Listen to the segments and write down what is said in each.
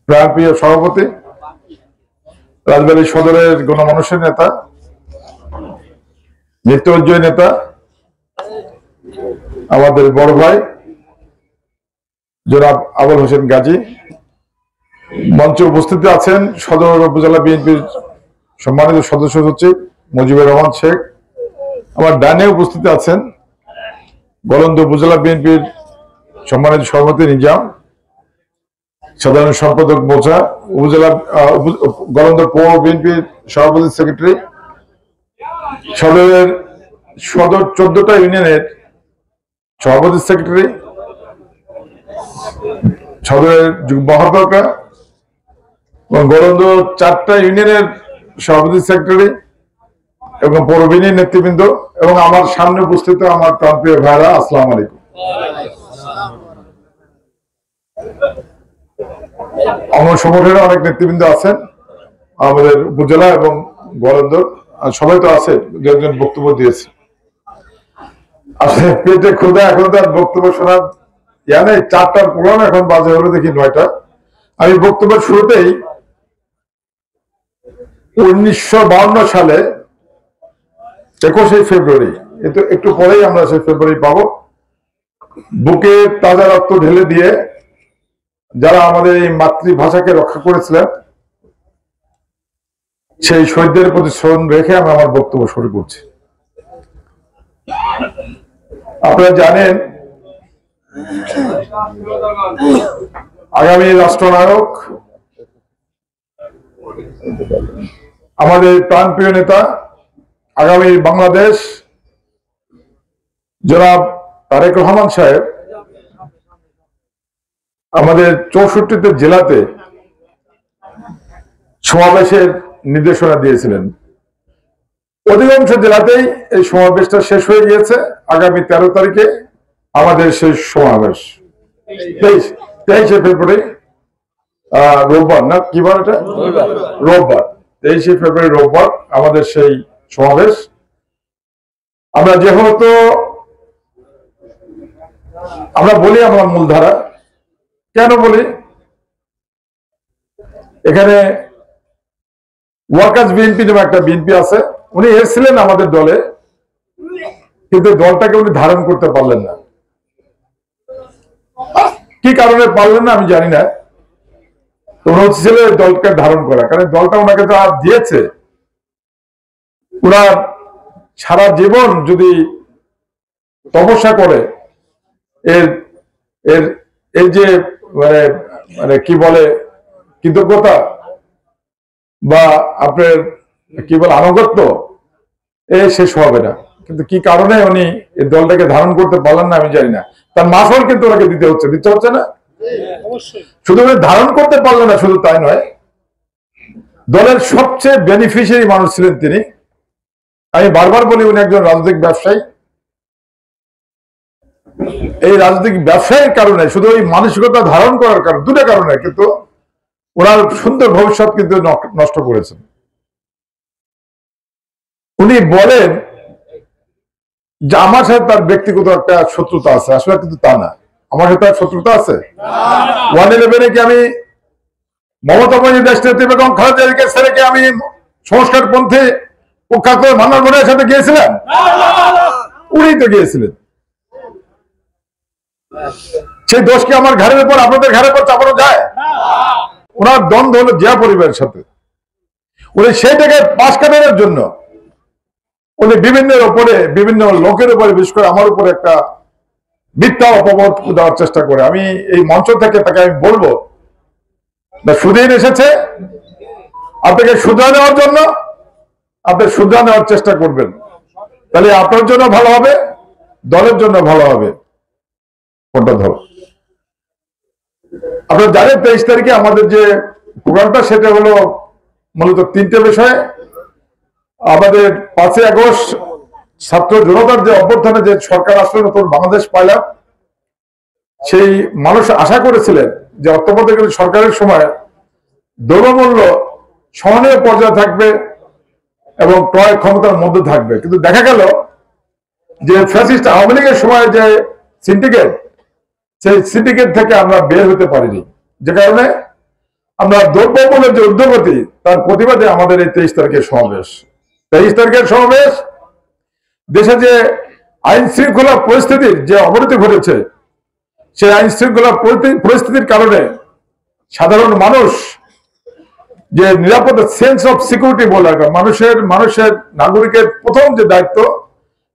প্রাণপ্রিয় সভাপতি, রাজবাড়ী সদরের গণমানুষের নেতা, নিত্যোজ্জয়ী নেতা, আমাদের বড় ভাই জনাব আবুল হোসেন গাজী, মঞ্চে উপস্থিত আছেন সদর উপজেলা বিএনপির সম্মানিত সদস্য সচিব মুজিবুর রহমান শেখ, আমার ডানে উপস্থিত আছেন গোলন্দ উপজেলা বিএনপির সম্মানিত সভাপতি নিজাম, সাধারণ সম্পাদক মোচা, উপজেলা গোলন্দ পৌর বিএনপির সভাপতি সেক্রেটারি, সদর 14টা ইউনিয়নের সভাপতি সেক্রেটারি, সদরের যুগ্ম আহ্বায়করা এবং গোলন্দ 4টা ইউনিয়নের সভাপতি সেক্রেটারি এবং পৌর বিএনপির নেতৃবৃন্দ এবং আমার সামনে উপস্থিত আমার প্রাণপ্রিয় ভাইরা, আসসালামু আলাইকুম। আমার সংগঠনের অনেক নেতৃবৃন্দ আছেন আমাদের উপজেলা এবং গোলন্দর, সবাই তো আছে, একজন বক্তব্য দিয়েছে। আসলে পেটে ক্ষুধা, এখন তার বক্তব্য শোনার ইয়া নেই। 4টার প্রোগ্রাম, এখন বাজে হলো দেখি 9টা। আমি বক্তব্যের শুরুতেই 1952 সালে 21শে ফেব্রুয়ারি, একটু পরেই আমরা সেই ফেব্রুয়ারি পাবো, বুকে তাজা রক্ত ঢেলে দিয়ে যারা আমাদের এই মাতৃভাষাকে রক্ষা করেছিলেন সেই শহীদদের প্রতি স্মরণ রেখে আমি আমার বক্তব্য শুরু করছি। আপনারা জানেন আগামী রাষ্ট্রনায়ক আমাদের প্রাণপ্রিয় নেতা, আগামী বাংলাদেশ জনাব তারেক রহমান সাহেব আমাদের 64তে জেলাতে সমাবেশের নির্দেশনা দিয়েছিলেন। অধিকাংশ জেলাতেই এই সমাবেশটা শেষ হয়ে গিয়েছে। আগামী 13 তারিখে আমাদের শেষ সমাবেশ, 23শে ফেব্রুয়ারি, রোববার না কি বার এটা? রোববার, 23শে ফেব্রুয়ারি রোববার আমাদের সেই সমাবেশ। আমরা যেহেতু আমরা বলি আমরা মূলধারা, কেন বলি? এখানে ওয়ার্কার্স বিএনপি নামে একটা বিএনপি আছে, উনি এসেছিলেন আমাদের দলে, কিন্তু দলটাকে উনি ধারণ করতে পারলেন না। কি কারণে পারলেন না আমি জানি না। উনি হচ্ছিল দলকে ধারণ করা, কারণ দলটা ওনাকে তো আর দিয়েছে। ওনার সারা জীবন যদি তপস্যা করে, এর যে মানে কি বলে কৃতজ্ঞতা বা আপনার কি বলে আনুগত্য, শেষ হবে না। কিন্তু কি কারণে উনি এই দলটাকে ধারণ করতে পারলেন না আমি জানি না। তার মাসল কিন্তু ওনাকে দিতে হচ্ছে না। শুধু উনি ধারণ করতে পারলেন না, শুধু তাই নয়, দলের সবচেয়ে বেনিফিশিয়ারি মানুষ ছিলেন তিনি। আমি বারবার বলি উনি একজন রাজনৈতিক ব্যবসায়ী। এই রাজনৈতিক ব্যবসায়ের কারণে, শুধু ওই মানসিকতা ধারণ করার কারণে, দুটো কারণে কিন্তু ওনার সুন্দর ভবিষ্যৎ কিন্তু নষ্ট করেছেন। উনি বলেন যে আমার সাথে তার ব্যক্তিগত একটা শত্রুতা আছে, আসলে কিন্তু তা না। আমার সাথে তার শত্রুতা আছে 111-এ কি আমি মমতা বন্দ্যোপাধ্যায় দেশনেত্রী বেগম খালেদা জিয়াকে ছেড়ে কি আমি সংস্কারপন্থী কুখ্যাত মান্নান মোড়ের সাথে গিয়েছিলেন? উনি তো গিয়েছিলেন। সেই দোষ কি আমার ঘরের উপর, আপনাদের ঘরের উপর চাপানো যায়? ওনার দ্বন্দ্ব হলো জিয়া পরিবারের সাথে। উনি সেইটাকে পাশ কাটানোর জন্য উনি বিভিন্ন লোকের উপরে, বিশেষ করে আমার উপরে একটা মিথ্যা অপবাদ দেওয়ার চেষ্টা করে। আমি এই মঞ্চ থেকে তাকে আমি বলবো, সুদিন এসেছে আপনাকে শুধরা নেওয়ার জন্য, আপনি শুধরা নেওয়ার চেষ্টা করবেন, তাহলে আপনার জন্য ভালো হবে, দলের জন্য ভালো হবে। কোনটা ধরো আপনারা জানেন 23 তারিখে আমাদের যে প্রোগ্রামটা, সেটা হলো মূলত 3টে বিষয়ে। আমাদের 5ই আগস্ট ছাত্র জনতার যে অভ্যুত্থানে যে সরকার আসলে নতুন বাংলাদেশ পাইলাম, সেই মানুষ আশা করেছিলেন যে অর্থমন্ত্রী সরকারের সময় দ্রব্যমূল্য সহনীয় পর্যায়ে থাকবে এবং ক্রয় ক্ষমতার মধ্যে থাকবে। কিন্তু দেখা গেল যে ফ্যাসিস্ট আওয়ামী লীগের সময় যে সিন্ডিকেট, সেই সিন্ডিকেট থেকে আমরা বের হতে পারিনি, যে কারণে আমরা দ্রব্যমূল্যের যে ঊর্ধ্বগতি তার প্রতিবাদে আমাদের এই 23 তারিখের সমাবেশ। 23 তারিখের সমাবেশ দেশে যে আইন শৃঙ্খলা পরিস্থিতির যে অবনতি ঘটেছে, সেই আইন শৃঙ্খলা পরিস্থিতির কারণে সাধারণ মানুষ যে নিরাপত্তা, সেন্স অফ সিকিউরিটি বলে মানুষের নাগরিকের প্রথম যে দায়িত্ব,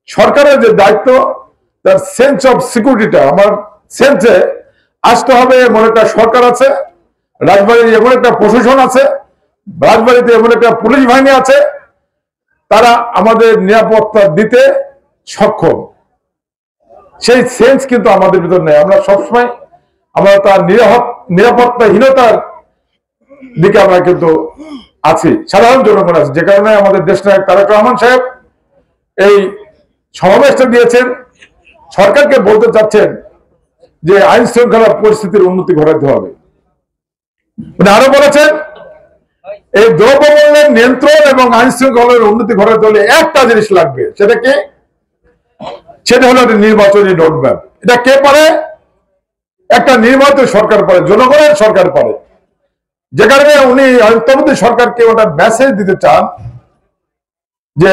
সরকারের যে দায়িত্ব, তার সেন্স অফ সিকিউরিটিটা আমার সেন্সে আসতে হবে। এমন একটা সরকার আছে, রাজবাড়ির এমন একটা প্রশাসন আছে, রাজবাড়িতে এমন একটা পুলিশ বাহিনী আছে, তারা আমাদের নিরাপত্তা দিতে সক্ষম। সেই সেন্স কিন্তু আমাদের ভিতর নেই। আমরা সবসময় আমরা তার নিরাপত্তাহীনতার দিকে আমরা কিন্তু আছি, সাধারণ জনগণ আছে, যে কারণে আমাদের দেশনায়ক তারেক রহমান সাহেব এই সমাবেশটা দিয়েছেন। সরকারকে বলতে চাচ্ছেন যে আইন শৃঙ্খলা পরিস্থিতির উন্নতি ঘটাতে হবে। আরো বলেছেন এই দ্রব্যমূল্যের নিয়ন্ত্রণ এবং আইন শৃঙ্খলার উন্নতি ঘটাতে হলে একটা জিনিস লাগবে, সেটা কি? সেটা হলো একটা নির্বাচনী রোডম্যাপ। এটা কে পারে? একটা নির্বাচিত সরকার পারে, জনগণের সরকার পারে। যে কারণে উনি অন্তর্বর্তী সরকারকে ওটা মেসেজ দিতে চান যে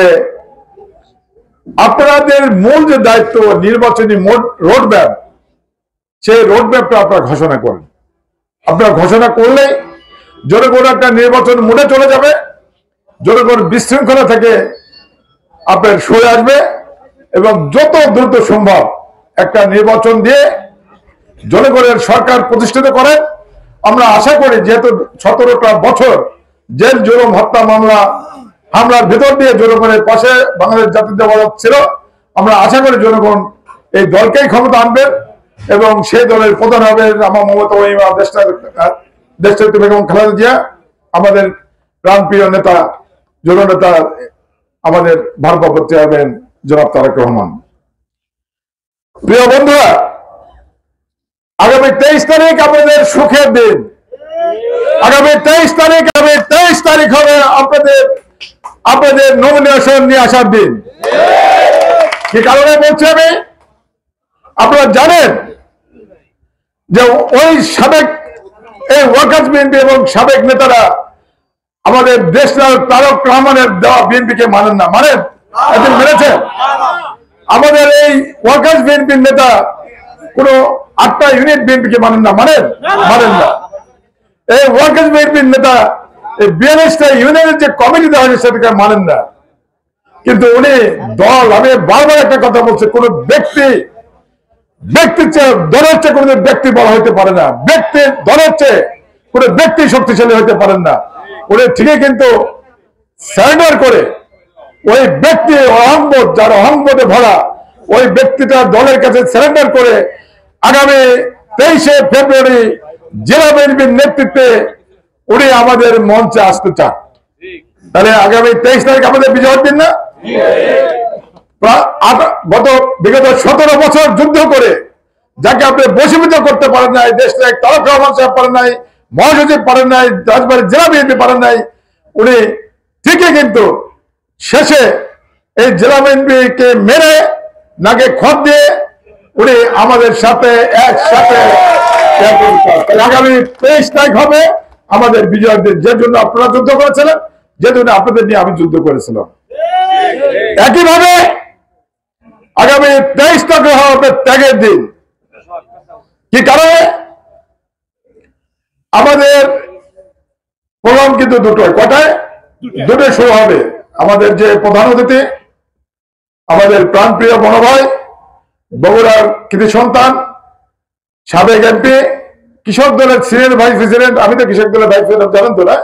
আপনাদের মূল যে দায়িত্ব নির্বাচনী রোডম্যাপ, সেই রোডম্যাপটা আপনারা ঘোষণা করেন। আপনারা ঘোষণা করলে জনগণ একটা নির্বাচন মোডে চলে যাবে, জনগণ বিশৃঙ্খলা থেকে আপনার সরে আসবে এবং যত দ্রুত সম্ভব একটা নির্বাচন দিয়ে জনগণের সরকার প্রতিষ্ঠিত করেন। আমরা আশা করি, যেহেতু 17টা বছর জেল জুলুম হত্যা মামলা হামলার ভেতর দিয়ে জনগণের পাশে বাংলাদেশ জাতীয়তাবাদী ছিল, আমরা আশা করি জনগণ এই দলকেই ক্ষমতা আনবেন এবং সেই দলের প্রধান হবে আমার মমতা দেশনেত্রী বেগম খালেদা জিয়া, আমাদের প্রাণপ্রিয় নেতা, জননেতা, আমাদের ভারপ্রাপ্ত চেয়ারম্যান জনাব তারেক রহমান। প্রিয় বন্ধুরা, আগামী 23 তারিখ আমাদের সুখের দিন। আগামী 23 তারিখ হবে আপনাদের নমিনেশন নিয়ে আসার দিন। কি কারণে বলছি আমি? আপনারা জানেন যে ওই সাবেক এই ওয়ার্কার্স বিএনপি এবং সাবেক নেতারা আমাদের দেশনায়ক তারেক রহমানের দেওয়া বিএনপিকে মানেন না। একদিন মেনেছেন? আমাদের এই ওয়ার্কার্স বিএনপির নেতা কোন 8টা ইউনিট বিএনপিকে মানেন না। মানেন না। এই ওয়ার্কার্স বিএনপির নেতা এই 42টা ইউনিয়নের যে কমিটি দেওয়া হয়েছে সেটাকে মানেন না। কিন্তু উনি দল, আমি বারবার একটা কথা বলছি, কোন ব্যক্তির চেয়ে দলের চেয়ে কোন ব্যক্তি বড় হইতে পারে না, ব্যক্তি দলের চেয়ে কোন ব্যক্তি শক্তিশালী হইতে পারেন না। উনি ঠিকই কিন্তু সারেন্ডার করে ওই ব্যক্তি অহংবোধ, যার অহংবোধে ভরা ওই ব্যক্তিটা দলের কাছে সারেন্ডার করে আগামী 23শে ফেব্রুয়ারি জেলা বিএনপির নেতৃত্বে উনি আমাদের মঞ্চে আসতে চান। তাহলে আগামী 23 তারিখ আমাদের বিজয়ের দিন না? বিগত 17 বছর যুদ্ধ করে যাকে আপনি বশীভূত করতে পারেন নাই, দেশটা তারেক রহমান সাহেব পারেন নাই, মহাসচিব পারেন নাই, রাজবাড়ির জেলা বিএনপি পারেন নাই, উনি ঠিকই কিন্তু শেষে এই জেলা বিএনপিকে মেরে নাকে খত দিয়ে উনি আমাদের সাথে একসাথে আগামী 23 তারিখ হবে আমাদের বিজয়ের দিন, যে জন্য আপনারা যুদ্ধ করেছিলেন, যে জন্য আপনাদের নিয়ে আমি যুদ্ধ করেছিলাম। একইভাবে আগামী 23 তারিখ হবে ত্যাগের দিন। কি কারণে? আমাদের প্রোগ্রাম কিন্তু দুটোই, কটায়? দুটোই শুরু হবে। আমাদের যে প্রধান অতিথি, আমাদের প্রাণপ্রিয় বড়ভাই, বগুড়ার কৃতি সন্তান, সাবেক এমপি, কৃষক দলের সিনিয়র ভাইস প্রেসিডেন্ট, আমি তো কৃষক দলের ভাইস প্রেসিডেন্ট, জানেন তো না?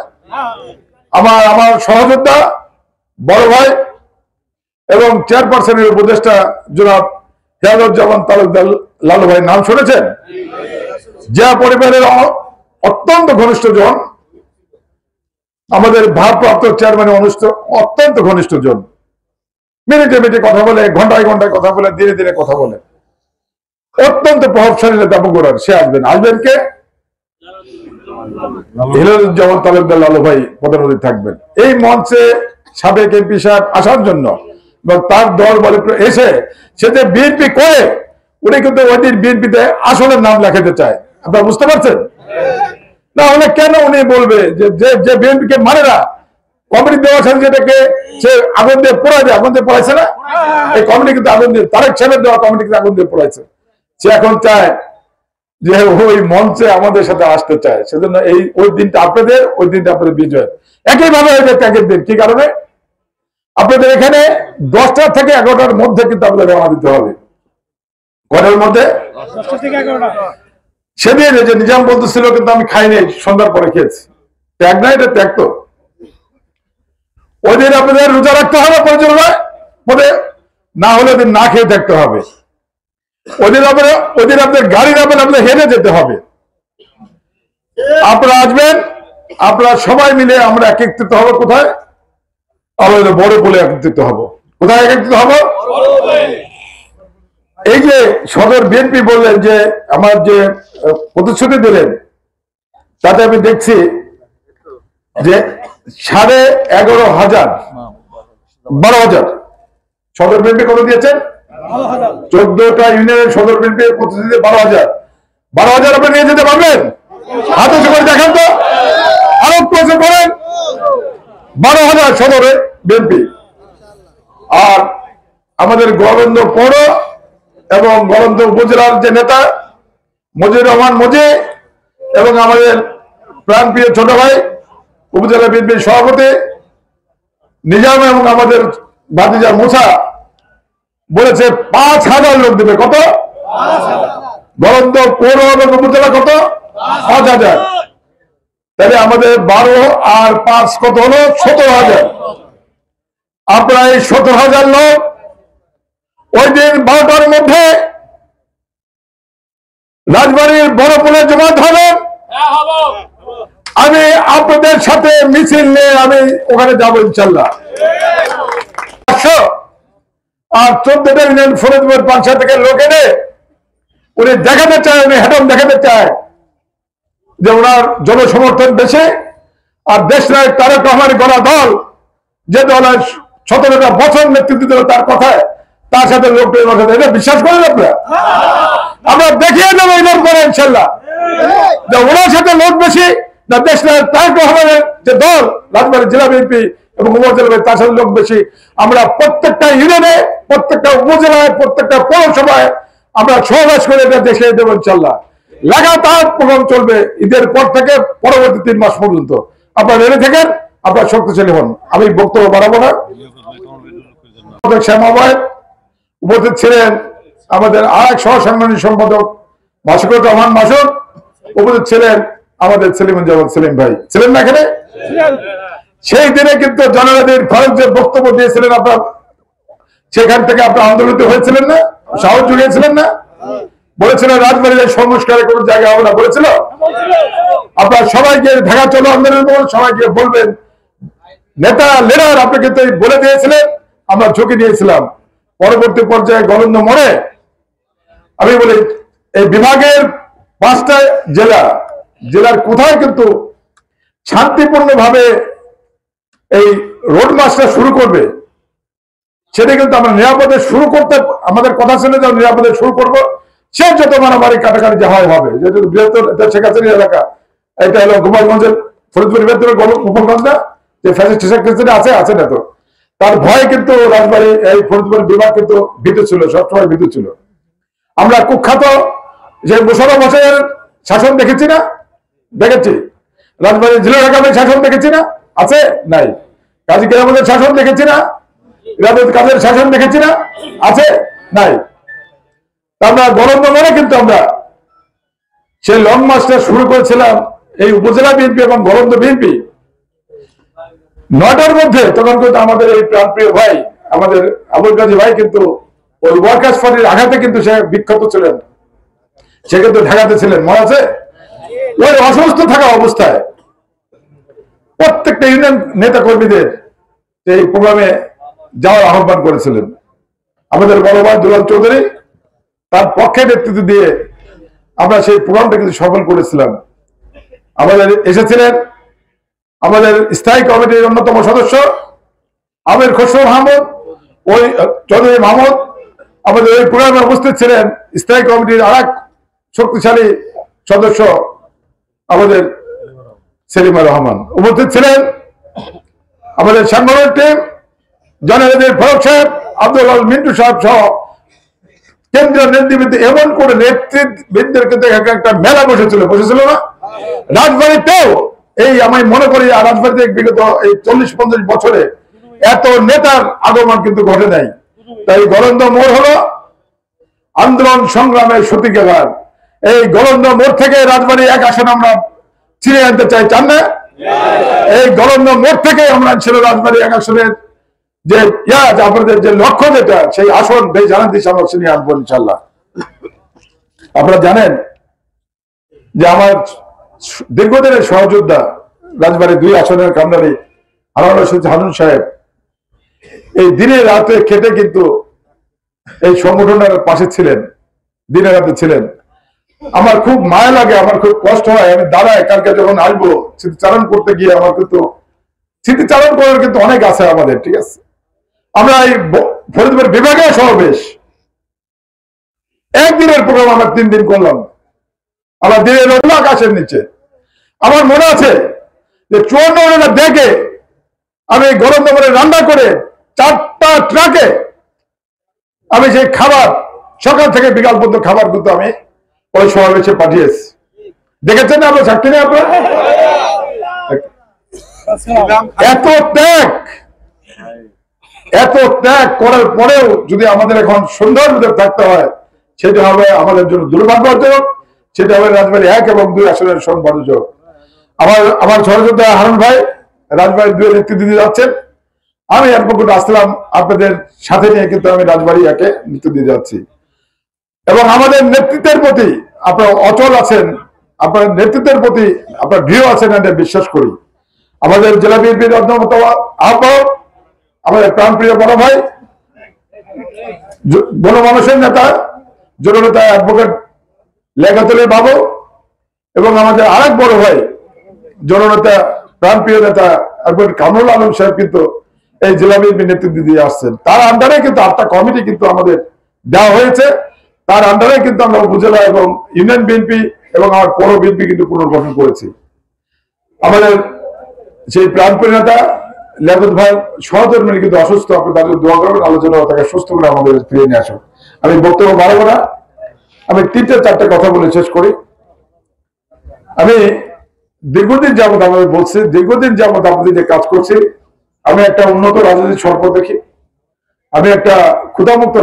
আমার সহযোদ্ধা বড় ভাই এবং চেয়ারপারসনের উপদেষ্টা জনাব হেয়াদুজ্জামান তালুকদার লালু ভাই, নাম শুনেছেন? জিয়া পরিবারের অত্যন্ত ঘনিষ্ঠ জন, আমাদের ভারপ্রাপ্ত চেয়ারম্যানের অত্যন্ত ঘনিষ্ঠ জন। মিনিটে মিনিটে কথা বলে, ঘন্টায় ঘন্টায় কথা বলে, দিনে দিনে কথা বলে, অত্যন্ত প্রভাবশালী নেতা বগুড়ার। সে আসবেন কে? হেয়াদুজ্জামান তালুকদার লালু ভাই প্রধান অতিথি থাকবেন। এই মঞ্চে সাবেক এমপি সাহেব আসার জন্য এবং তার দল বলে এসে সে যে বিএনপি করে, উনি কিন্তু ওই দিন বিএনপিতে আসলে নাম লেখাতে চায়। আপনারা বুঝতে পারছেন? না হলে কেন উনি বলবে যে বিএনপিকে মানে না, কমিটি দেওয়ার সাথে যেটাকে সে আগুন দিয়ে পোড়া যায়, আগুন দিয়ে পোড়াইছে না, এই কমিটি কিন্তু আগুন দিয়ে, তারেক সাহেবের দেওয়া কমিটি কিন্তু আগুন দিয়ে পোড়াইছে। সে এখন চায় যে ওই মঞ্চে আমাদের সাথে আসতে চায়, সেজন্য ওই দিনটা আপনাদের, ওই দিনটা আপনাদের বিজয় একইভাবে হয়ে যাচ্ছে আগের দিন। কি কারণে? আপনাদের এখানে 10টা থেকে 11টার মধ্যে কিন্তু আপনাদের রওনা দিতে হবে। কটার মধ্যে? 10টা থেকে 11টা। সেদিন যে নিজাম বলতেছিল কিন্তু আমি খাইনি, সন্ধ্যার পরে খেয়েছি। ত্যাগ না, এটা ত্যাগ তো। ওই দিন আপনাদের রোজা রাখতে হবে প্রয়োজন মধ্যে, না হলে ওদিন না খেয়ে থাকতে হবে। ওদিন আপনার গাড়ি যাবেন, আপনার হেঁটে যেতে হবে। আপনারা আসবেন, আপনারা সবাই মিলে আমরা একত্রিত হবো। কোথায়? আমাদের বড় বলে একত্রিত হবো। কোথায় একত্রিত হবো? এই যে সদর বিএনপি বললেন যে আমার যে প্রতিশ্রুতি দিলেন, তাতে আমি দেখছি যে 11,500 12,000 সদর বিএনপি কত দিয়েছেন? 14টা ইউনিয়নের সদর বিএনপি প্রতিনিধি 12,000 আপনি নিয়ে যেতে পারবেন? হাত উঁচু করে দেখেন তো, আরো প্রচার করেন। 12,000 সদরে বিএনপি। আর আমাদের গোয়ালন্দ পৌর এবং গোয়ালন্দ উপজেলার যে নেতা মজিবুর রহমান মজি এবং আমাদের প্রাণপ্রিয় ছোট ভাই উপজেলা বিএনপির সভাপতি নিজাম এবং আমাদের ভাতিজা মুসা বলেছে 5,000 লোক দেবে। কত? গোয়ালন্দ পৌর এবং উপজেলা কত? 5,000। তাহলে আমাদের 12 আর 5 কত হলো? 17,000। আপনারা এই 17,000 লোক ওই দিন 12টার মধ্যে রাজবাড়ির বড় পুলে জমায়েত হবেন। আমি আপনাদের সাথে মিছিল নিয়ে আমি ওখানে যাবো ইনশাল্লাহ। আর 14টা ইউনিয়ন ফরিদপুর পাংশা থেকে লোক এনে উনি দেখাতে চায়, উনি হেডম দেখাতে চায় যে ওনার জনসমর্থন বেশি। আর দেশ নায়ক তারেক রহমানের গড়া দল, যে দলের 17টা বছর নেতৃত্ব দিল তার কথায়, তার সাথে লোক এটা বিশ্বাস করেন আপনারা? আমরা দেখিয়ে দেবো ইনর করে ইনশাল্লাহ যে ওনার সাথে লোক বেশি না দেশ নায়ক তারেক রহমানের যে দল রাজবাড়ী জেলা বিএনপি এবং উপজেলা তার সাথে লোক বেশি। আমরা প্রত্যেকটা ইউনিয়নে, প্রত্যেকটা উপজেলায়, প্রত্যেকটা পৌরসভায় আমরা সমাবেশ করে এটা দেখিয়ে দেবো ইনশাল্লাহ। লাগাতার প্রোগ্রাম চলবে ঈদের পর থেকে পরবর্তী 3 মাস পর্যন্ত। আপনারা রেডি থাকেন, আপনারা শক্তিশালী হন। আমি বক্তব্য বাড়াবো না। শ্যামাবাদ উপস্থিত ছিলেন আমাদের আরেক সহ সাংগঠনিক সম্পাদক মাসুকুর রহমান মাসুদ, উপস্থিত ছিলেন আমাদের সেলিমুজ্জামান সেলিম ভাই। ছিলেন না এখানে? সেই দিনে কিন্তু জনগণের খরচ যে বক্তব্য দিয়েছিলেন আপনার, সেখান থেকে আপনার আন্দোলিত হয়েছিলেন না? সাহস জুগিয়েছিলেন না? বলেছিলেন রাজবাড়ির সংস্কারের কোন জায়গা হবে না, বলেছিল। আপনার সবাইকে ঢাকা চলো আন্দোলন, সবাইকে বলবেন। নেতা লিডার আপনাকে তো বলে দিয়েছিলেন, আমরা ঝুঁকি দিয়েছিলাম। পরবর্তী পর্যায়ে গোয়ালন্দ মোড়ে আমি বলি এই বিভাগের 5টা জেলার কোথায় কিন্তু শান্তিপূর্ণ ভাবে এই রোড মার্চটা শুরু করবে, সেটা কিন্তু আমরা নিরাপদে শুরু করতে, আমাদের কথা ছিল যে নিরাপদে শুরু করবো। সে যত মারামারি কাটাকাটি যা হয় হবে, যেহেতু বৃহত্তর শেখ হাসিনা এলাকা, এটা হলো গোপালগঞ্জের ফরিদপুর বৃহত্তর গোপালগঞ্জ না, যে ফ্যাসিস্ট আছে না, তো তার ভয় কিন্তু রাজবাড়ী এই ফরিদপুর বিভাগ কিন্তু ভীত ছিল, সবসময় ভীত ছিল। আমরা কুখ্যাত যে মোশাররফ হোসেনের শাসন দেখেছি না? দেখেছি। রাজবাড়ী জেলা ঢাকার শাসন দেখেছি না? আছে? নাই। কাজী কেরামতের শাসন দেখেছি না? ইরাদত কাদের শাসন দেখেছি না? আছে? নাই। আমরা গোয়ালন্দ মোড়ে কিন্তু আমরা সেই লং মার্চটা শুরু করেছিলাম এই উপজেলা বিএনপি এবং গোয়ালন্দ বিএনপি। 9টার মধ্যে তখন কিন্তু আমাদের এই প্রাণপ্রিয় ভাই আমাদের আবুল গাজী ভাই কিন্তু ওই ওয়ার্কার্স পার্টির আঘাতে কিন্তু সে বিক্ষত ছিলেন, সে কিন্তু ঢাকাতে ছিলেন, মনে আছে? ওই অসুস্থ থাকা অবস্থায় প্রত্যেকটা ইউনিয়ন নেতা কর্মীদের এই প্রোগ্রামে যাওয়ার আহ্বান করেছিলেন আমাদের বড় ভাই দুলাল চৌধুরী। তার পক্ষে নেতৃত্ব দিয়ে আমরা সেই প্রোগ্রামটা কিন্তু সফল করেছিলাম। আমাদের এসেছিলেন আমাদের স্থায়ী কমিটির অন্যতম সদস্য আমির খসরু মাহমুদ, ওই চৌধুরী মাহমুদ আমাদের ওই প্রোগ্রামে উপস্থিত ছিলেন। স্থায়ী কমিটির আরেক শক্তিশালী সদস্য আমাদের সেলিমা রহমান। উপস্থিত ছিলেন আমাদের সাংগঠনিক টিম, জননেত্রী ফারুক সাহেব, আব্দুল আল মিন্টু সাহেব সহ কেন্দ্রীয় নেতৃবৃন্দ। এমন করে নেতৃবৃন্দের কিন্তু একটা মেলা বসেছিল না রাজবাড়িতেও। এই আমি মনে করি রাজবাড়িতে বিগত এই 40-50 বছরে এত নেতার আগমন কিন্তু ঘটে নাই। তাই গলন্দ মোড় হলো আন্দোলন সংগ্রামের সূতিকাগার। এই গলন্দ মোড় থেকে রাজবাড়ি 1 আসন আমরা ছিনিয়ে আনতে চাই, চান না? এই গলন্দ মোড় থেকে আমরা ছিল রাজবাড়ি 1 আসনের যে আপনাদের যে লক্ষ্য, যেটা সেই আসন জানান দিচ্ছি আমরা ছিনিয়ে আনবো ইনশাল্লাহ। আপনারা জানেন যে আমার দীর্ঘদিনের সহযোদ্ধা রাজবাড়ি 2 আসনের কান্ডারি হারুন সাহেব এই দিনে রাতে খেটে কিন্তু এই সংগঠনের পাশে ছিলেন, দিনে রাতে ছিলেন। আমার খুব মায়া লাগে, আমার খুব কষ্ট হয়। আমি দাঁড়ায় কালকে যখন আসবো স্মৃতিচারণ করতে গিয়ে, আমার কিন্তু স্মৃতিচারণ করার কিন্তু অনেক আছে আমাদের, ঠিক আছে। আমরা এই ফরিদপুর বিভাগীয় সমাবেশ একদিনের প্রোগ্রাম আমরা 3 দিন করলাম, আমার দিনের আকাশের নিচে। আমার মনে আছে যে 54 দেখে আমি গরম দমনে রান্না করে 4টা ট্রাকে আমি সেই খাবার সকাল থেকে বিকাল পর্যন্ত খাবার কিন্তু আমি ওই সমাবেশে পাঠিয়েছি। দেখেছেন আপনার সাক্ষী নেই আপনার? এত ত্যাগ করার পরেও যদি আমাদের এখন সুন্দর থাকতে হয়, সেটা হবে আমাদের জন্য দুর্ভাগ্যজনক। সেটা হবে রাজবাড়ি 1 এবং 2 আসনের সংবাদজনক। আমার সহযোদ্ধা হারুন ভাই রাজবাড়ি 2 নেতৃত্ব দিতে যাচ্ছেন। আমি অ্যাডভোকেট আসলাম আপনাদের সাথে নিয়ে কিন্তু আমি রাজবাড়ি 1-এ নেতৃত্ব দিতে যাচ্ছি। এবং আমাদের নেতৃত্বের প্রতি আপনারা অচল আছেন, আপনার নেতৃত্বের প্রতি আপনার দৃঢ় আছেন, এটা বিশ্বাস করি। আমাদের জেলা বিএনপির অন্যতম আহ্বায়ক, আমাদের প্রাণপ্রিয় বড় ভাই, গণমানুষের নেতা, জননেতা অ্যাডভোকেট লেখাতলি বাবু, এবং আমাদের আরেক বড় ভাই জননেতা প্রাণপ্রিয় নেতা অ্যাডভোকেট কামরুল আলম সাহেব কিন্তু এই জেলা বিএনপি নেতৃত্ব দিয়ে আসছেন। তার আন্ডারে কিন্তু 8টা কমিটি কিন্তু আমাদের দেওয়া হয়েছে। তার আন্ডারে কিন্তু আমরা উপজেলা এবং ইউনিয়ন বিএনপি এবং আমার পৌর বিএনপি কিন্তু পুনর্গঠন করেছি। আমাদের সেই প্রাণপ্রিয় নেতা লেখত ভাই সহধর্মিনী কিন্তু অসুস্থ, আপনি তাদের দোয়া করবেন, আলোচনা তাকে সুস্থ করে আমাদের ফিরিয়ে নিয়ে আসুন। আমি বক্তব্য বাড়াবো না, আমি 3-4টা কথা বলে শেষ করি। আমি দীর্ঘদিন যাবত আমাদের বলছি, দীর্ঘদিন যাবত আপনাদের যে কাজ করছি, আমি একটা উন্নত রাজনীতির স্বপ্ন দেখি, আমি একটা ক্ষুধামুক্ত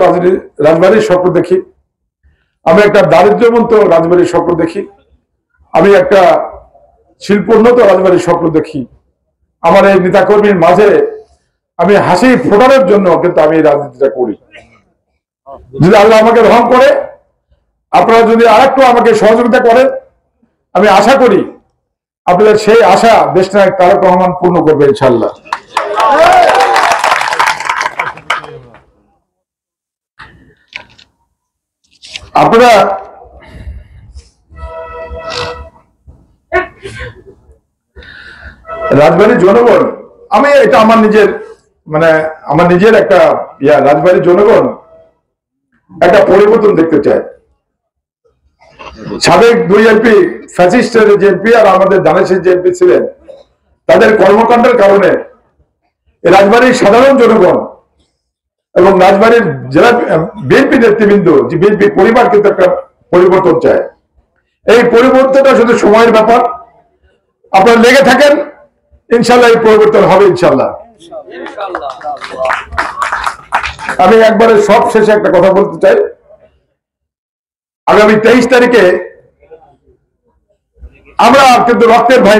রাজবাড়ির স্বপ্ন দেখি, আমি একটা দারিদ্র্যমুক্ত রাজবাড়ির স্বপ্ন দেখি, আমি একটা শিল্পোন্নত রাজবাড়ির স্বপ্ন দেখি। আমার এই নেতাকর্মীর মাঝে আমি হাসি ফোটানোর জন্য কিন্তু আমি এই রাজনীতিটা করি। যদি আল্লাহ আমাকে রহম করে, আপনারা যদি আরেকটু আমাকে সহযোগিতা করেন, আমি আশা করি আপনাদের সেই আশা দেশনায়ক তারেক রহমান পূর্ণ করবে ইনশাআল্লাহ। আপনারা রাজবাড়ির জনগণ, আমি এটা আমার নিজের একটা রাজবাড়ির জনগণ একটা পরিবর্তন দেখতে চায়। সাবেক 2 এমপি ফ্যাসিস্টের যে এমপি আর আমাদের দানেশের যে এমপি ছিলেন, তাদের কর্মকাণ্ডের কারণে রাজবাড়ির সাধারণ জনগণ এবং রাজবাড়ির জেলা বিএনপি নেতৃবৃন্দ, যে বিএনপি পরিবার কিন্তু একটা পরিবর্তন চায়। এই পরিবর্তনটা শুধু সময়ের ব্যাপার। আপনারা লেগে থাকেন, ইনশাল্লাহ এই পরিবর্তন হবে ইনশাল্লাহ। আমি একবারে সব শেষে একটা কথা বলতে চাই। আগামী 23 তারিখে আমরা কিন্তু রক্তের ভাই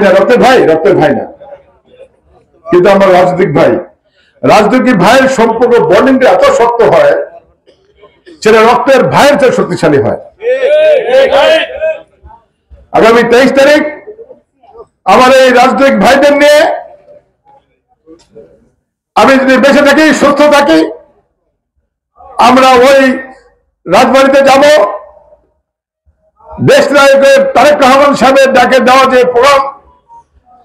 না, কিন্তু আমরা রাজনৈতিক ভাইয়ের সম্পর্ক বন্ডিংটা এত শক্ত হয়, সেটা রক্তের ভাইয়ের চেয়ে শক্তিশালী হয়। আগামী 23 তারিখ আমার এই রাজনৈতিক ভাইদের নিয়ে আমি যদি বেঁচে থাকি, সুস্থ থাকি, আমরা ওই রাজবাড়িতে যাব। দেশনায়কের তারেক রহমান সাহেবের ডাকে দেওয়া যে প্রোগ্রাম,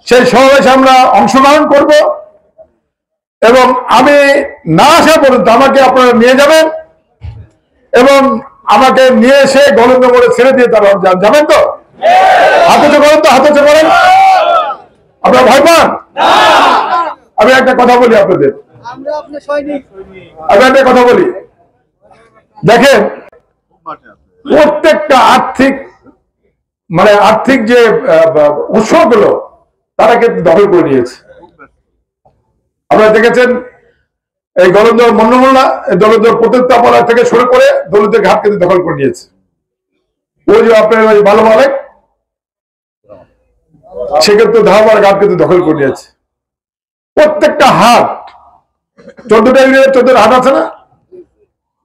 সেই সমাবেশে আমরা অংশগ্রহণ করব এবং আমি না আসা পর্যন্ত আমাকে আপনারা নিয়ে যাবেন এবং আমাকে নিয়ে এসে গলন্দ মোড়ে ছেড়ে দিয়ে তারা যাবেন তো? হাতে করেন। ভয় পান? আমি একটা কথা বলি আপনাদের, আমি একটা কথা বলি, দেখেন প্রত্যেকটা আর্থিক যে উৎসগুলো তারা কিন্তু দখল করে নিয়েছে। আপনারা দেখেছেন এই গলন্দর মন্নমোল্লা, দলদর প্রতিষ্ঠাপনা থেকে শুরু করে দলিতের ঘাট কিন্তু দখল করে নিয়েছে। ওই যে আপনার ওই ভালো মালিক সে কিন্তু ধারবার ঘাট কিন্তু দখল করে নিয়েছে। প্রত্যেকটা হাট 14টা ইউনিয়নের 14 হাট আছে না,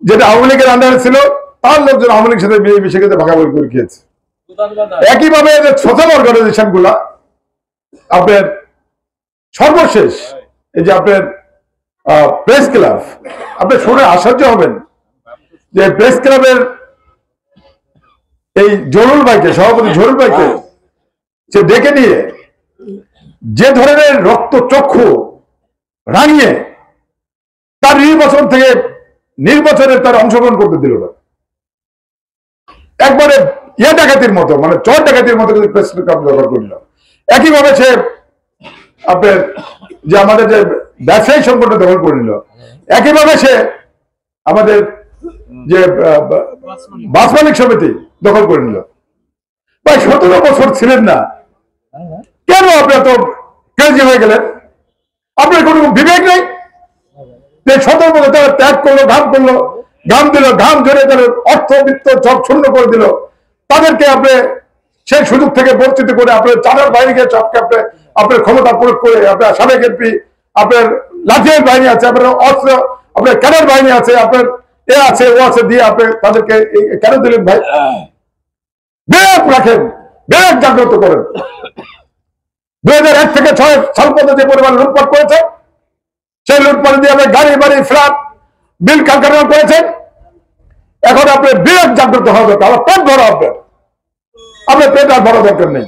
যেটা আওয়ামী লীগের আন্ডারে ছিল, তার লোকজন আওয়ামী লীগের সাথে মিশে কিন্তু ভাগাভাগি করে খেয়েছে। একইভাবে সোশ্যাল অর্গানাইজেশন গুলা আপনার সর্বশেষ এই যে আপনার প্রেস ক্লাব, আপনি শুনে আশ্চর্য হবেন যে প্রেস ক্লাবের এই জরুল ভাইকে, সভাপতি জরুল ভাইকে সে ডেকে নিয়ে যে ধরনের রক্ত চক্ষু রাঙিয়ে তার নির্বাচনে তার অংশগ্রহণ করতে দিল না, একবারে ডাকাতির মতো, মানে চোর ডাকাতির মতো প্রেস ক্লাব ব্যবহার করল। একইভাবে সে আপনার যে আমাদের যে ব্যবসায়ী সংগঠন দখল করে নিল, একইভাবে সে আমাদের যে বাস মালিক সমিতি দখল করে নিল। ভাই 17 বছর ছিলেন না, কেন আপনি এত ক্রেজি হয়ে গেলেন? আপনার কোনো বিবেক নেই যে 17 বছর তারা ত্যাগ করলো, ঘাম দিল, ঘাম ঝরে তাদের অর্থবিত্ত সব শূন্য করে দিল। তাদেরকে আপনি সেই সুযোগ থেকে বঞ্চিত করে আপনার চাঁদার বাইরে গিয়ে সবকে আপনার ক্ষমতা প্রয়োগ করে আপনার সাবেক এমপি, আপনার লাঠিয়ার বাহিনী আছে, আপনার অস্ত্র, আপনার ক্যাডার বাহিনী আছে, আপনার এ আছে ও আছে দিয়ে আপনি তাদেরকে কেন দিলেন? ভাই বিবেক রাখেন, বিবেক জাগ্রত করেন। 2001 থেকে 6 সাল পর্যন্ত যে পরিমাণ লুটপাট করেছে, সেই লুটপাট দিয়ে আপনি গাড়ি বাড়ি ফ্ল্যাট বিল কারখানা করেছেন। এখন আপনি বিবেক জাগ্রত হবে, আমার পেট ভরা হবে, আপনার পেট আর বড় দরকার নেই।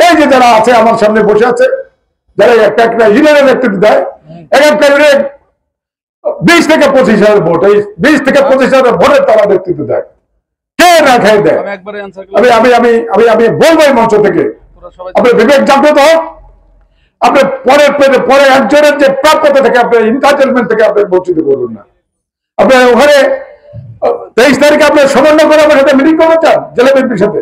এই যে যারা আছে আমার সামনে বসে আছে, যারা একটা ইউনিয়নের নেতৃত্ব দেয়, এক একটা ইউনিয়ন 20 থেকে 25,000 ভোট, এই 20 থেকে 25,000 ভোটের তারা নেতৃত্ব দেয়, কে না খেয়ে দেয়। আমি বলবো এই মঞ্চ থেকে, আপনি বিবেক জাগ্রত হোক। আপনি পরে একজনের যে প্রাপ্যতা থেকে আপনার ইনটাইটেলমেন্ট থেকে আপনি বঞ্চিত করবেন না। আপনি ওখানে 23 তারিখে আপনি সমন্বয় করে আমার সাথে মিটিং করতে চান জেলা বিএনপির সাথে,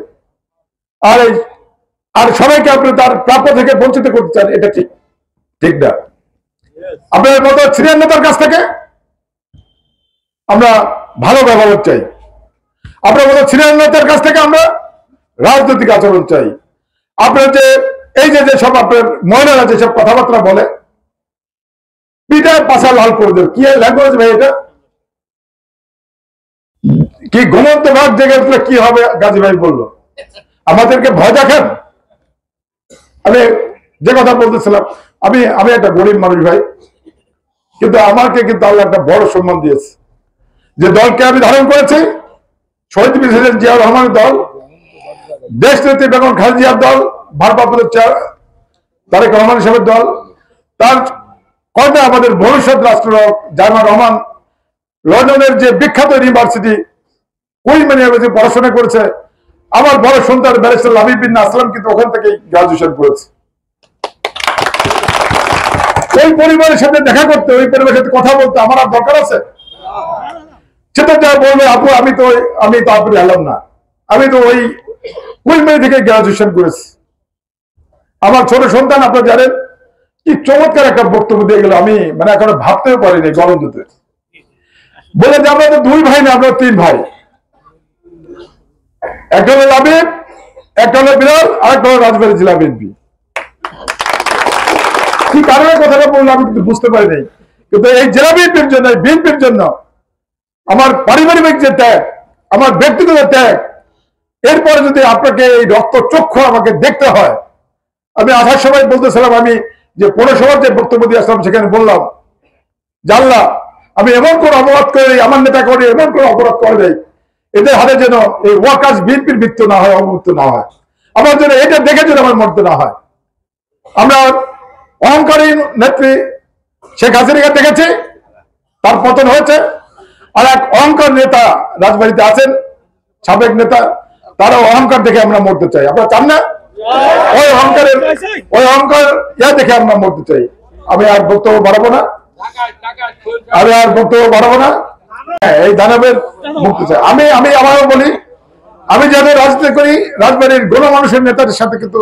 আর সবাইকে আপনি তার প্রাপ্য থেকে বঞ্চিত করতে চান, এটা ঠিক না। আপনার মতো সিনিয়র নেতার কাছ থেকে আমরা ভালো ব্যবহার চাই, আপনার মতো সিনিয়র নেতার কাছ থেকে আমরা রাজনৈতিক আচরণ চাই। আপনার যে এই যে সব আপনার মহিলারা যেসব কথাবার্তা বলে, পিঠায় পাশা লাল করে দেবে, কি ল্যাঙ্গুয়েজ ভাই এটা? কি ঘুমন্ত ভাগ জেগে উঠলে কি হবে? গাজী ভাই বললো আমাদেরকে ভয় দেখেন। আমি যে কথা বলতেছিলাম, আমি একটা গরিব মানুষ ভাই, কিন্তু আমাকে কিন্তু আল্লাহ একটা বড় সম্মান দিয়েছে। যে দলকে আমি ধারণ করেছি, শহীদ প্রেসিডেন্ট জিয়াউর রহমানের দল, দেশ নেত্রী বেগম খালেদা জিয়ার দল, ভারপ্রাপ্ত তারেক রহমান সাহেবের দল, তার কয়টা আমাদের ভবিষ্যৎ রাষ্ট্রনায়ক জায়মা রহমান লন্ডনের যে বিখ্যাত ইউনিভার্সিটি কুইন ইউনিভার্সিটি পড়াশোনা করেছে, আমার বড় সন্তান ব্যারিস্টার লাবিব বিন আসলাম কিন্তু ওখান থেকেই গ্রাজুয়েশন করেছে। ওই পরিবারের সাথে দেখা করতে, ওই পরিবারের সাথে কথা বলতে আমার আর দরকার আছে? সেটা যা বলবে আপু, আমি তো আপনি এলাম না, আমি তো ওই কুইন থেকে গ্রাজুয়েশন করেছি। আমার ছোট সন্তান আপনারা জানেন কি চমৎকার একটা বক্তব্য দিয়ে গেল, আমি মানে এখনো ভাবতেও পারিনি। গলন্দতে বলে যে আমরা তো 2 ভাই না, আমরা 3 ভাই, একটা হলো লাবিব, একটা হলো বিলাল, আরেকটা হলো রাজবাড়ী জেলা বিএনপি। কি কারণে কথাটা বললাম আমি কিন্তু বুঝতে পারি নাই, কিন্তু এই জেলা বিএনপির জন্য, বিএনপির জন্য আমার পারিবারিক যে ত্যাগ, আমার ব্যক্তিগত ত্যাগ, এরপরে যদি আপনাকে এই রক্ত চক্ষু আমাকে দেখতে হয়, আমি আসার সময় বলতেছিলাম, আমি যে পৌরসভার যে বক্তব্য দিয়ে আসলাম সেখানে বললাম জানলা আমি এমন কোন অপরাধ করে আমার নেতা করে এমন কোন অপরাধ করে দেয়, এদের হাতে যেন এই ওয়ার্কার্স বিএনপির মৃত্যু না হয়, অবমৃত্যু না হয়, আমার জন্য এটা দেখে যেন আমার মৃত্যু না হয়। আমরা অহংকারী নেত্রী শেখ হাসিনাকে দেখেছি, তার পতন হয়েছে, আর এক অহংকার নেতা রাজবাড়িতে আছেন, সাবেক নেতা, তারা অহংকার দেখে আমরা মরতে চাই। আপনারা চান না? ওই অহংকার ইয়া দেখে আমরা মরতে চাই। আমি আর বক্তব্য বাড়াবো না, এই দানবের মুক্তি চাই। আমি আবারও বলি, আমি যাদের রাজনীতি করি, রাজবাড়ির গণমানুষের নেতাদের সাথে কিন্তু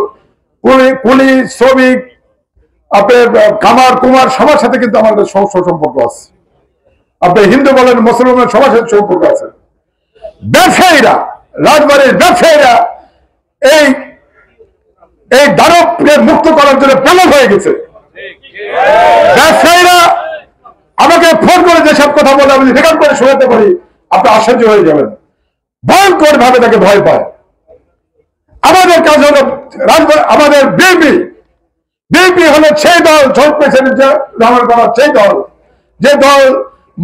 কুলি, শ্রমিক, আপনার কামার কুমার সবার সাথে কিন্তু আমাদের সম্পর্ক আছে। আপনি হিন্দু বলেন, মুসলমান সবার সাথে সম্পর্ক আছে। ব্যবসায়ীরা, রাজবাড়ির ব্যবসায়ীরা এই দানবকে মুক্ত করার জন্য প্রেরণ হয়ে গেছে। ব্যবসায়ীরা আমাকে ফোন করে যেসব কথা বলে আমি রেকর্ড করে শোনাতে পারি, আপনি আশ্চর্য হয়ে যাবেন। ভয়ঙ্কর ভাবে তাকে ভয় পায়। আমাদের কাজ হলো আমাদের বিএনপি হলো সেই দল, জোট প্রেসিডেন্ট সেই দল, যে দল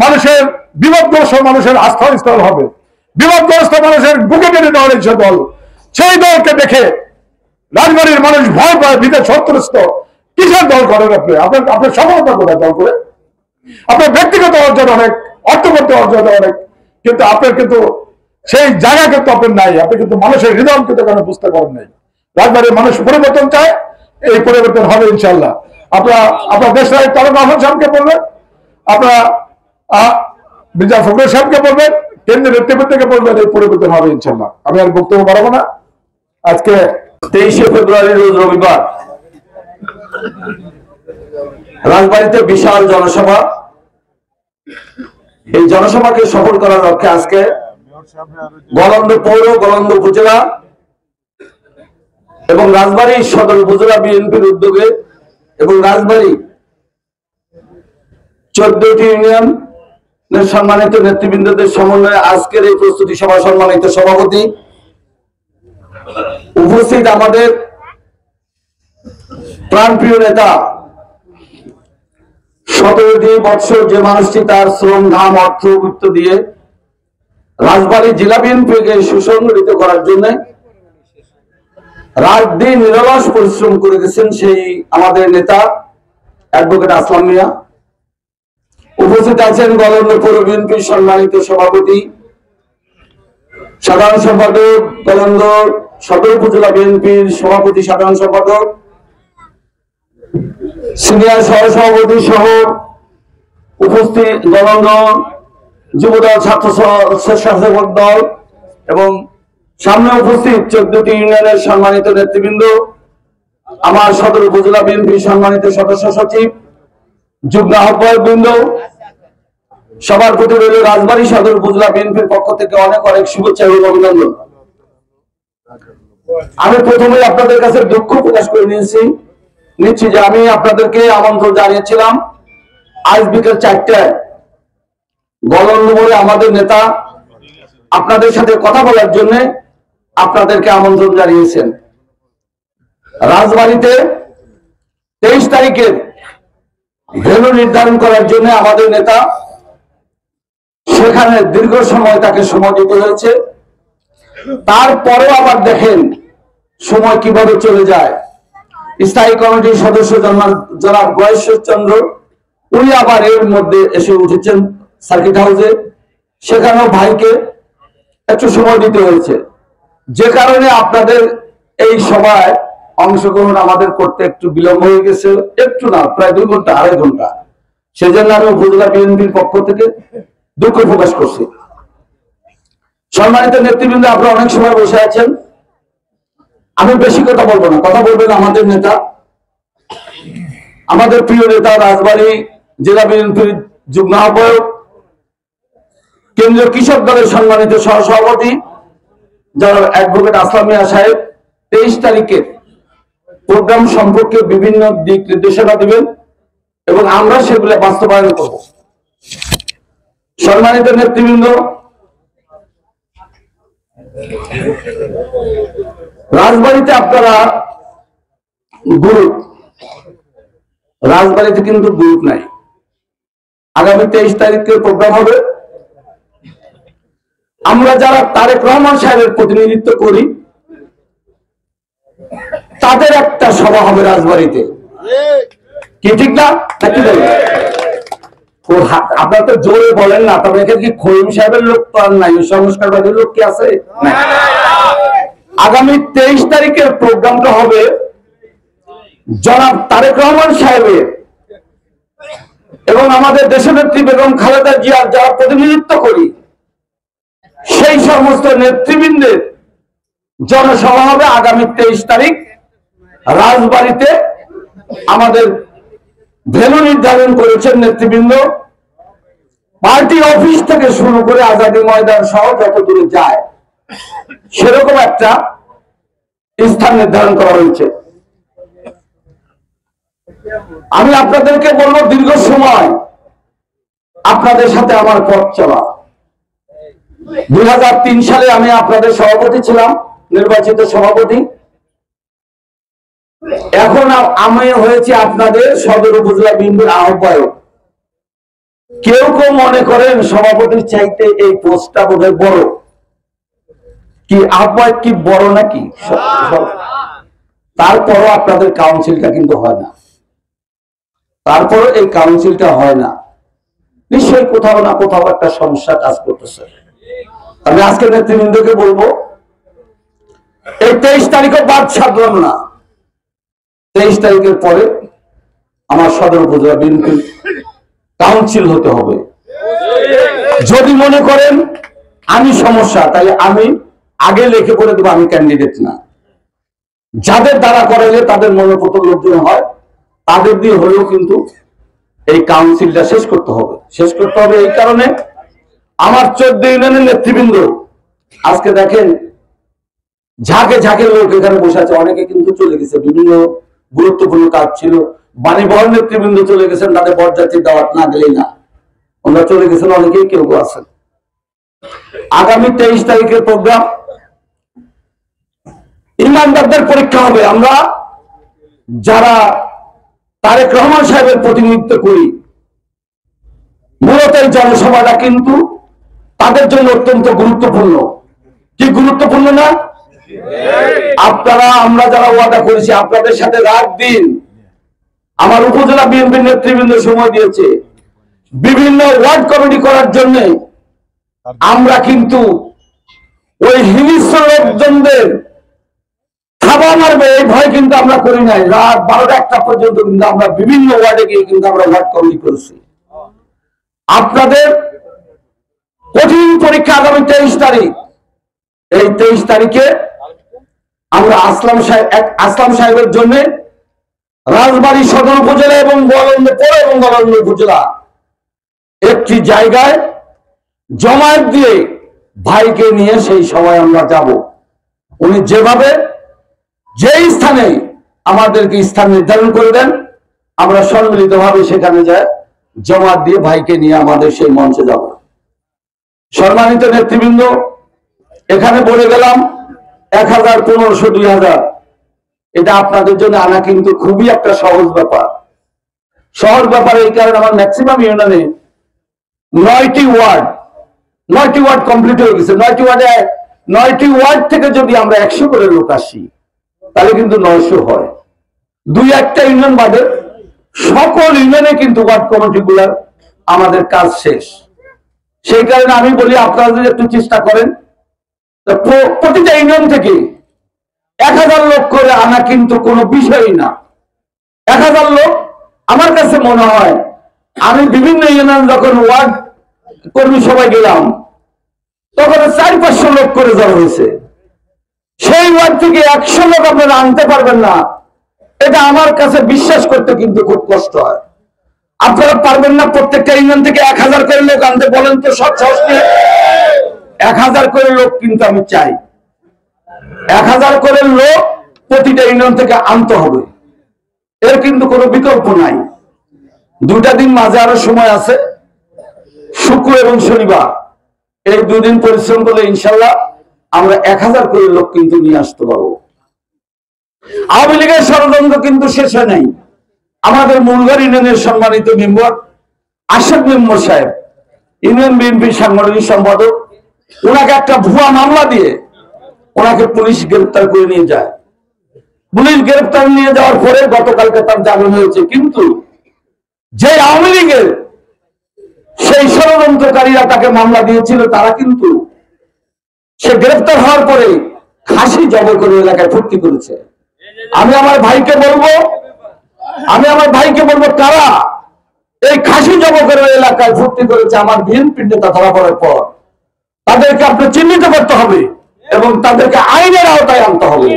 মানুষের বিপদগ্রস্ত মানুষের আস্থাস্থল হবে, বিপদগ্রস্ত মানুষের বুকে টেনে নেওয়ার যে দল, সেই দলকে দেখে রাজবাড়ির মানুষ ভয় পায়, বিদেশ সন্ত্রস্ত। কিসের দল করেন আপনি? আপনার সফলতা কোথায় দল করে? আপনার ব্যক্তিগত অর্জন অনেক, অর্থগত অর্জন অনেক, কিন্তু আপনার কিন্তু সেই জায়গা কিন্তু আপনার নাই। আপনি কিন্তু মানুষের হৃদয় কিন্তু কেন বুঝতে পারেন নাই। রাজবাড়ির মানুষ পরিবর্তন চায়, এই পরিবর্তন হবে ইনশাল্লাহ। আপনার দেশ নায়ক তারেক রহমান সাহেবকে বলবেন, আপনারা মির্জা ফখরুল সাহেবকে বলবেন, কেন্দ্রের নেতৃবৃন্দকে বলবেন, এই পরিবর্তন হবে ইনশাল্লাহ। আমি আর বক্তব্য বাড়াবো না। আজকে 23শে ফেব্রুয়ারি রোজ রবিবার রাজবাড়িতে বিশাল জনসভা। এই জনসভাকে সফল করার লক্ষ্যে আজকে গোলন্দ পৌর, গোলন্দ উপজেলা এবং রাজবাড়ী সদর উপজেলা বিএনপির উদ্যোগে এবং রাজবাড়ী 14টি ইউনিয়নের সম্মানিত নেতৃবৃন্দদের সমন্বয়ে আজকের এই প্রস্তুতি সভা সম্মানিত সভাপতি উপস্থিত আমাদের প্রাণপ্রিয় নেতা, 17টি বছর যে মানুষটি তার শ্রম, ঘাম, অর্থ বৃত্ত দিয়ে রাজবাড়ী জেলা বিএনপিকে সুসংগঠিত করার জন্য রাত দিন নিরলস পরিশ্রম করে গেছেন, সেই আমাদের নেতা অ্যাডভোকেট আসলাম মিয়া। উপস্থিত আছেন গোলন্দ পৌর বিএনপির সম্মানিত সভাপতি, সাধারণ সম্পাদক, গোলন্দ সদর উপজেলা বিএনপির সভাপতি, সাধারণ সম্পাদক, সিনিয়র সহসভাপতি সহ উপস্থিত গোলন্দ যুবদল, ছাত্র স্বেচ্ছাসেবক দল এবং সামনে উপস্থিত 14টি ইউনিয়নের সম্মানিত নেতৃবৃন্দ, আমার সদর উপজেলা বিএনপির সম্মানিত সদস্য সচিব, যুগ্ম আহ্বায়ক বৃন্দ, সবার প্রতি রইল রাজবাড়ী সদর উপজেলা বিএনপির পক্ষ থেকে অনেক অনেক শুভেচ্ছা এবং অভিনন্দন। আমি প্রথমে আপনাদের কাছে দুঃখ প্রকাশ করে নিচ্ছি যে আমি আপনাদেরকে আমন্ত্রণ জানিয়েছিলাম আজ বিকেল 4টায় গোলন্দ মোড়ে আমাদের নেতা আপনাদের সাথে কথা বলার জন্য আপনাদেরকে আমন্ত্রণ জানিয়েছেন। রাজবাড়িতে 23 তারিখের ভেন্যু নির্ধারণ করার জন্য আমাদের নেতা সেখানে দীর্ঘ সময় তাকে সময় দিতে হয়েছে। তারপরেও আবার দেখেন সময় কিভাবে চলে যায়। স্থায়ী কমিটির সদস্য জনাব গয়েশ্বর চন্দ্র, উনি আবার এর মধ্যে এসে উঠেছেন সার্কিট হাউসে, সেখানেও ভাইকে একটু সময় দিতে হয়েছে, যে কারণে আপনাদের এই সভায় অংশগ্রহণ আমাদের করতে একটু বিলম্ব হয়ে গেছে। একটু না, প্রায় 2 ঘন্টা, 2.5 ঘন্টা। সেজন্য আমি উপজেলা বিএনপির পক্ষ থেকে দুঃখ প্রকাশ করছি। সম্মানিত নেতৃবৃন্দ, আপনারা অনেক সময় বসে আছেন, আমি বেশি কথা বলবো না, কথা বলবেন আমাদের নেতা, আমাদের প্রিয় নেতা, রাজবাড়ী জেলা বিএনপির যুগ্ম আহ্বায়ক, কেন্দ্রীয় কৃষক দলের সম্মানিত সহসভাপতি জনাব অ্যাডভোকেট আসলাম মিয়া সাহেব 23 তারিখের প্রোগ্রাম সম্পর্কে বিভিন্ন দিক নির্দেশনা দিবেন এবং আমরা সেগুলো বাস্তবায়ন করব। সম্মানিত নেতৃবৃন্দ, রাজবাড়িতে আপনারা গ্রুপ, রাজবাড়িতে কিন্তু গ্রুপ নাই। আগামী 23 তারিখের প্রোগ্রাম হবে। আমরা যারা তারেক রহমান সাহেবের প্রতিনিধিত্ব করি তাদের একটা সভা হবে রাজবাড়িতে, কি ঠিক না? আপনারা তো জোরে বলেন না, তবে এখানে কি খৈম সাহেবের লোক তো আর নাই, সংস্কারবাদীর লোক কি আছে? আগামী 23 তারিখের প্রোগ্রামটা হবে জনাব তারেক রহমান সাহেবের এবং আমাদের দেশনেত্রী বেগম খালেদা জিয়ার যারা প্রতিনিধিত্ব করি সেই সমস্ত নেতৃবৃন্দের জনসভা হবে আগামী 23 তারিখ রাজবাড়িতে। আমাদের ভেন্যু নির্ধারণ করেছেন নেতৃবৃন্দ, পার্টি অফিস থেকে শুরু করে আজাদী ময়দান সহ যত দূরে যায় সেরকম একটা স্থান নির্ধারণ করা হয়েছে। আমি আপনাদেরকে বলবো, দীর্ঘ সময় আপনাদের সাথে আমার পথ চলা। 2003 সালে আমি আপনাদের সভাপতি ছিলাম, নির্বাচিত সভাপতি। এখন আমি হয়েছি আপনাদের সদর উপজেলা বিএনপির আহ্বায়ক। কেউ কেউ মনে করেন সভাপতির চাইতে এই পোস্টটা বোধহয় বড়। কি আহ্বায়ক কি বড় নাকি? তারপরও আপনাদের কাউন্সিলটা কিন্তু হয় না, তারপরও এই কাউন্সিলটা হয় না। নিশ্চয়ই কোথাও না কোথাও একটা সমস্যা কাজ করতেছে। আমি আজকে নেতৃবৃন্দকে বলবো, এই 23 তারিখও বাদ সাধলাম না। 23 তারিখের পরে আমার সদর উপজেলা বিএনপি কাউন্সিল হতে হবে। যদি মনে করেন আমি সমস্যা, তাহলে আমি আগে লিখে করে দেবো আমি ক্যান্ডিডেট না। যাদের দ্বারা করাইলে তাদের মনোপত লোকজন হয়, তাদের দিয়ে হলেও কিন্তু এই কাউন্সিলটা শেষ করতে হবে। শেষ করতে হবে এই কারণে, আমার 14 ইউনিয়নের নেতৃবৃন্দ আজকে দেখেন ঝাঁকে ঝাঁকে লোক এখানে বসে আছে। অনেকে কিন্তু চলে গেছে, বিভিন্ন গুরুত্বপূর্ণ কাজ ছিল। বাণীবহর নেতৃবৃন্দ চলে গেছেন, তাদের বরযাত্রীর দাওয়াত না দিলেই না, ওনারা চলে গেছেন। অনেকেই কেউ কেউ আছেন। আগামী 23 তারিখের প্রোগ্রাম ইমানদারদের পরীক্ষা হবে। আমরা যারা তারেক রহমান সাহেবের প্রতিনিধিত্ব করি, মূলত এই জনসভাটা কিন্তু তাদের জন্য অত্যন্ত গুরুত্বপূর্ণ। কি গুরুত্বপূর্ণ না? আপনারা আমরা যারা ওয়াদা করেছি আপনাদের সাথে রাত দিন আমার উপজেলা বিএনপির নেতৃবৃন্দ সময় দিয়েছে বিভিন্ন ওয়ার্ড কমিটি করার জন্য। আমরা কিন্তু ওই হিংস্র লোকজনদের থাবা মারবে এই ভয় কিন্তু আমরা করি নাই। রাত 12টা-1টা পর্যন্ত কিন্তু আমরা বিভিন্ন ওয়ার্ডে গিয়ে কিন্তু আমরা ওয়ার্ড কমিটি করেছি। আপনাদের কঠিন পরীক্ষা আগামী 23 তারিখ। এই 23 তারিখে আমরা আসলাম সাহেবের জন্য রাজবাড়ী সদর উপজেলা এবং গোয়ালন্দ পৌর এবং গোয়ালন্দ উপজেলা একটি জায়গায় জমায়েত দিয়ে ভাইকে নিয়ে সেই সময় আমরা যাব। উনি যেভাবে যেই স্থানে আমাদেরকে স্থান নির্ধারণ করে দেন, আমরা সম্মিলিতভাবে সেখানে যাই জমায়েত দিয়ে ভাইকে নিয়ে আমাদের সেই মঞ্চে যাব। সম্মানিত নেতৃবৃন্দ, এখানে বলে গেলাম 1000, 1500, 2000, এটা আপনাদের জন্য আনা কিন্তু খুবই একটা সহজ ব্যাপার। সহজ ব্যাপার এই কারণে আমার ম্যাক্সিমাম ইউনিয়নে 9টি ওয়ার্ড কমপ্লিট হয়ে গেছে। 9টি ওয়ার্ড থেকে যদি আমরা 100 করে লোক আসি তাহলে কিন্তু 900 হয়। 2-1টা ইউনিয়ন বাদে সকল ইউনিয়নে কিন্তু ওয়ার্ড কমিটি গুলার আমাদের কাজ শেষ। সেই কারণে আমি বলি আপনারা যদি একটু চেষ্টা করেন, প্রতিটা ইউনিয়ন থেকে 1000 লোক করে আনা কিন্তু কোনো বিষয়ই না। 1000 লোক আমার কাছে মনে হয়, আমি বিভিন্ন ইউনিয়ন যখন ওয়ার্ড কর্মী সবাই গেলাম তখন 400-500 লোক করে যাওয়া হয়েছে। সেই ওয়ার্ড থেকে 100 লোক আপনারা আনতে পারবেন না, এটা আমার কাছে বিশ্বাস করতে কিন্তু খুব কষ্ট হয়। আপনারা পারবেন না প্রত্যেকটা ইউনিয়ন থেকে 1000 করে লোক আনতে? বলেন তো সব সাহস নিয়ে। 1000 করে লোক কিন্তু আমি চাই। 1000 করে লোক প্রতিটা ইউনিয়ন থেকে আনতে হবে, এর কিন্তু কোনো বিকল্প নাই। 2টা দিন মাঝে আরো সময় আছে, শুক্র এবং শনিবার, এই 2 দিন পরিশ্রম করলে ইনশাল্লাহ আমরা 1000 করে লোক কিন্তু নিয়ে আসতে পারবো। আওয়ামী লীগের ষড়যন্ত্র কিন্তু শেষ হয় নাই। আমাদের মুলগড় ইউনিয়নের সম্মানিত মেম্বার আশিক মেম্বার সাহেব, ইউনিয়ন বিএনপির সাংগঠনিক সম্পাদক, ওনাকে একটা ভুয়া মামলা দিয়ে ওনাকে পুলিশ গ্রেফতার করে নিয়ে যায়। পুলিশ গ্রেফতার নিয়ে যাওয়ার পরে গতকালকে তার জামিন হয়েছে। কিন্তু যে আওয়ামী লীগের সেই ষড়যন্ত্রকারীরা তাকে মামলা দিয়েছিল, তারা কিন্তু সে গ্রেফতার হওয়ার পরে খাসি জবাই করে এলাকায় ভর্তি করেছে। আমি আমার ভাইকে বলবো কারা এই খাসি জবাই করে এলাকায় ভর্তি করেছে আমার বিএনপি নেতা ধরা পড়ার পর তাদেরকে আপনি চিহ্নিত করতে হবে এবং তাদেরকে আইনের আওতায় আনতে হবে।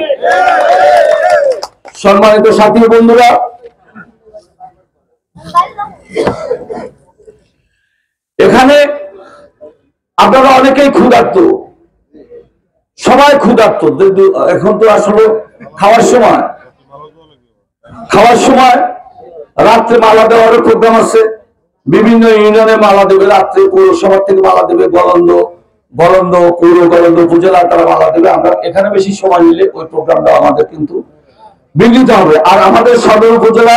সম্মানিত সাথী বন্ধুরা, এখানে আপনারা অনেকেই ক্ষুধার্ত, সবাই ক্ষুধার্ত। এখন তো আসলে খাওয়ার সময় রাত্রে মালা দেওয়ার প্রোগ্রাম আছে, বিভিন্ন ইউনিয়নে মালা দেবে, রাত্রে পৌরসভা থেকে মালা দেবে, গলন্দ পৌর গলন্দ উপজেলা তারা মালা দেবে। আমরা এখানে বেশি সময় নিলে ওই প্রোগ্রামটা আমাদের কিন্তু বিঘ্নিত হবে। আর আমাদের সদর উপজেলা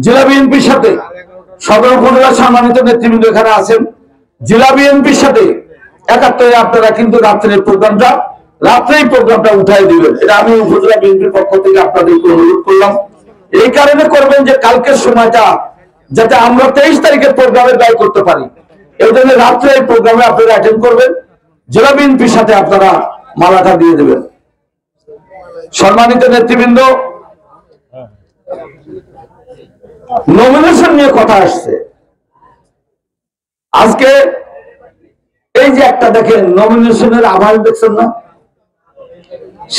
জেলা বিএনপির সাথে সদর উপজেলা সম্মানিত নেতৃবৃন্দ এখানে আছেন, জেলা বিএনপির সাথে একাত্তরে আপনারা কিন্তু রাত্রেই প্রোগ্রামটা উঠাই দিবেন। এটা আমি উপজেলা বিএনপির পক্ষ থেকে আপনাদেরকে অনুরোধ করলাম। এই কারণে করবেন যে কালকের সময়টা যাতে আমরা 23 তারিখের প্রোগ্রামের ব্যয় করতে পারি, এই জন্য রাত্রে এই প্রোগ্রামে আপনারা অ্যাটেন্ড করবেন, জেলা বিএনপির সাথে আপনারা মালাটা দিয়ে দেবেন। সম্মানিত নেতৃবৃন্দ, নমিনেশন নিয়ে কথা আসছে আজকে। এই যে একটা দেখেন নমিনেশনের আভাস দেখছেন না,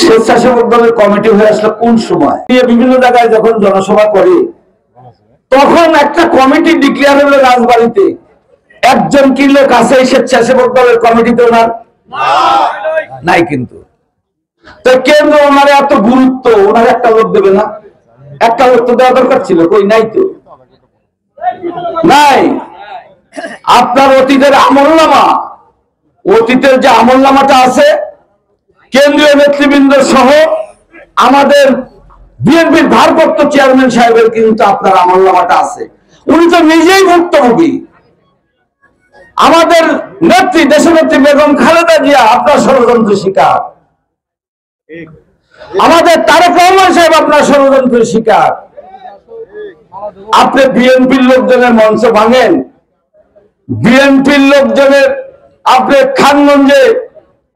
স্বেচ্ছাসেবক দলের কমিটি হয়ে আসলে কোন সময় বিভিন্ন জায়গায় যখন জনসভা করে তখন একটা কমিটি ডিক্লেয়ার হলো রাজবাড়িতে, একজন কি লোক আছে স্বেচ্ছাসেবক দলের কমিটিতে ওনার নাই। কিন্তু তো কেন্দ্র ওনার এত গুরুত্ব, ওনার একটা লোক দেবে না? একটা লোক তো দেওয়া দরকার ছিল, কই নাই তো, নাই। আপনার অতীতের যে আমলনামাটা আছে কেন্দ্রীয় নেতৃবৃন্দ সহ আমাদের বিএনপির ভারপ্রাপ্ত চেয়ারম্যান সাহেবের কিন্তু আপনার আমলনামাটা আছে। উনি তো নিজেই ভুক্তভোগী। আমাদের নেত্রী দেশনেত্রী বেগম খালেদা জিয়া আপনার ষড়যন্ত্রের শিকার, আমাদের তারেক রহমান সাহেব আপনার ষড়যন্ত্রের শিকার। আপনি বিএনপির লোকজনের মঞ্চ ভাঙেন, বিএনপির লোকজনের আপনি খানগঞ্জে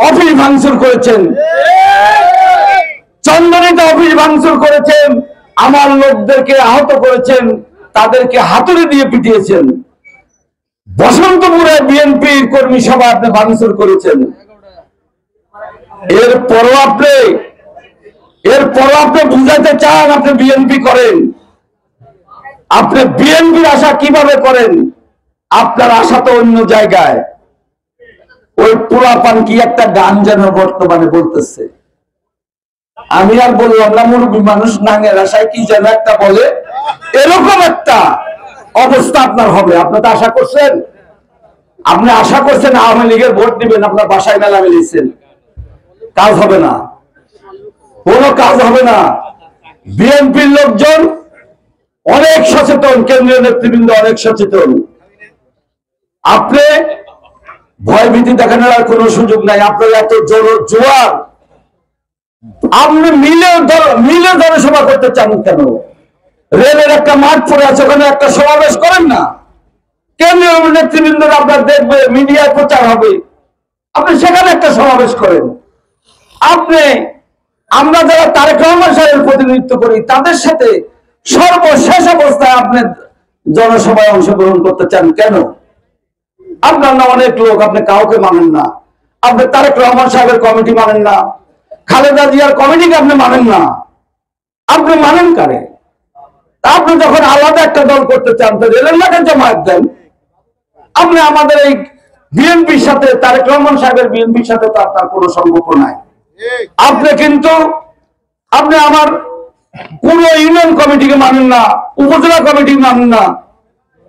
অফিস ভাঙচুর করেছেন, চন্দনিতে অফিস ভাঙচুর করেছেন, আমার লোকদেরকে আহত করেছেন, তাদেরকে হাতুড়ি দিয়ে পিটিয়েছেন। বসন্তপুরে বিএনপির কর্মী সভা আপনি ভাঙচুর করেছেন। এরপরও আপনি বুঝাতে চান আপনি বিএনপি করেন। আপনি বিএনপির আশা কিভাবে করেন? আপনার আশা তো অন্য জায়গায়। ওই পোলাপান কি একটা গান যেন বর্তমানে বলতেছে, আমি আর বললাম না, মুরব্বী মানুষ নাঙের আশায় কি যেন একটা বলে, এরকম একটা অবস্থা আপনার হবে। আপনি তো আশা করছেন, আওয়ামী লীগের ভোট দিবেন, আপনার বাসায় মেলা মিলিয়েছেন, কাজ হবে না, কোনো কাজ হবে না। বিএনপির লোকজন অনেক সচেতন, কেন্দ্রীয় নেতৃবৃন্দ অনেক সচেতন। আপনি ভয়ভীতি দেখানোর আর কোনো সুযোগ নাই। আপনার এত জোয়ার, আপনি মিলে জনসভা করতে চান কেন? রেলের একটা মাঠ পড়ে আছে, ওখানে একটা সমাবেশ করেন না। কেন্দ্রীয় নেতৃবৃন্দ আপনার দেখবে, মিডিয়ায় প্রচার হবে, আপনি সেখানে একটা সমাবেশ করেন। আমরা যারা তারেক রহমান সাহেবের প্রতিনিধিত্ব করি তাদের সাথে সর্বশেষ অবস্থায় আপনি জনসভায় অংশগ্রহণ করতে চান কেন? আপনার না অনেক লোক, আপনি কাউকে মানেন না। আপনি তারেক রহমান সাহেবের কমিটি মানেন না, খালেদা জিয়ার কমিটিকে আপনি মানেন না, আপনি মানেন কারে? আপনি যখন আলাদা একটা দল করতে চান তো রেলের লাখে জমায়েত দেন। আপনি আমাদের এই বিএনপির সাথে, তারেক রহমান সাহেবের বিএনপির সাথে তো আপনার কোনো সম্পর্ক নাই। আপনি আমার কোন ইউনিয়ন কমিটিকে মানেন না, উপজেলা কমিটি মানেন না।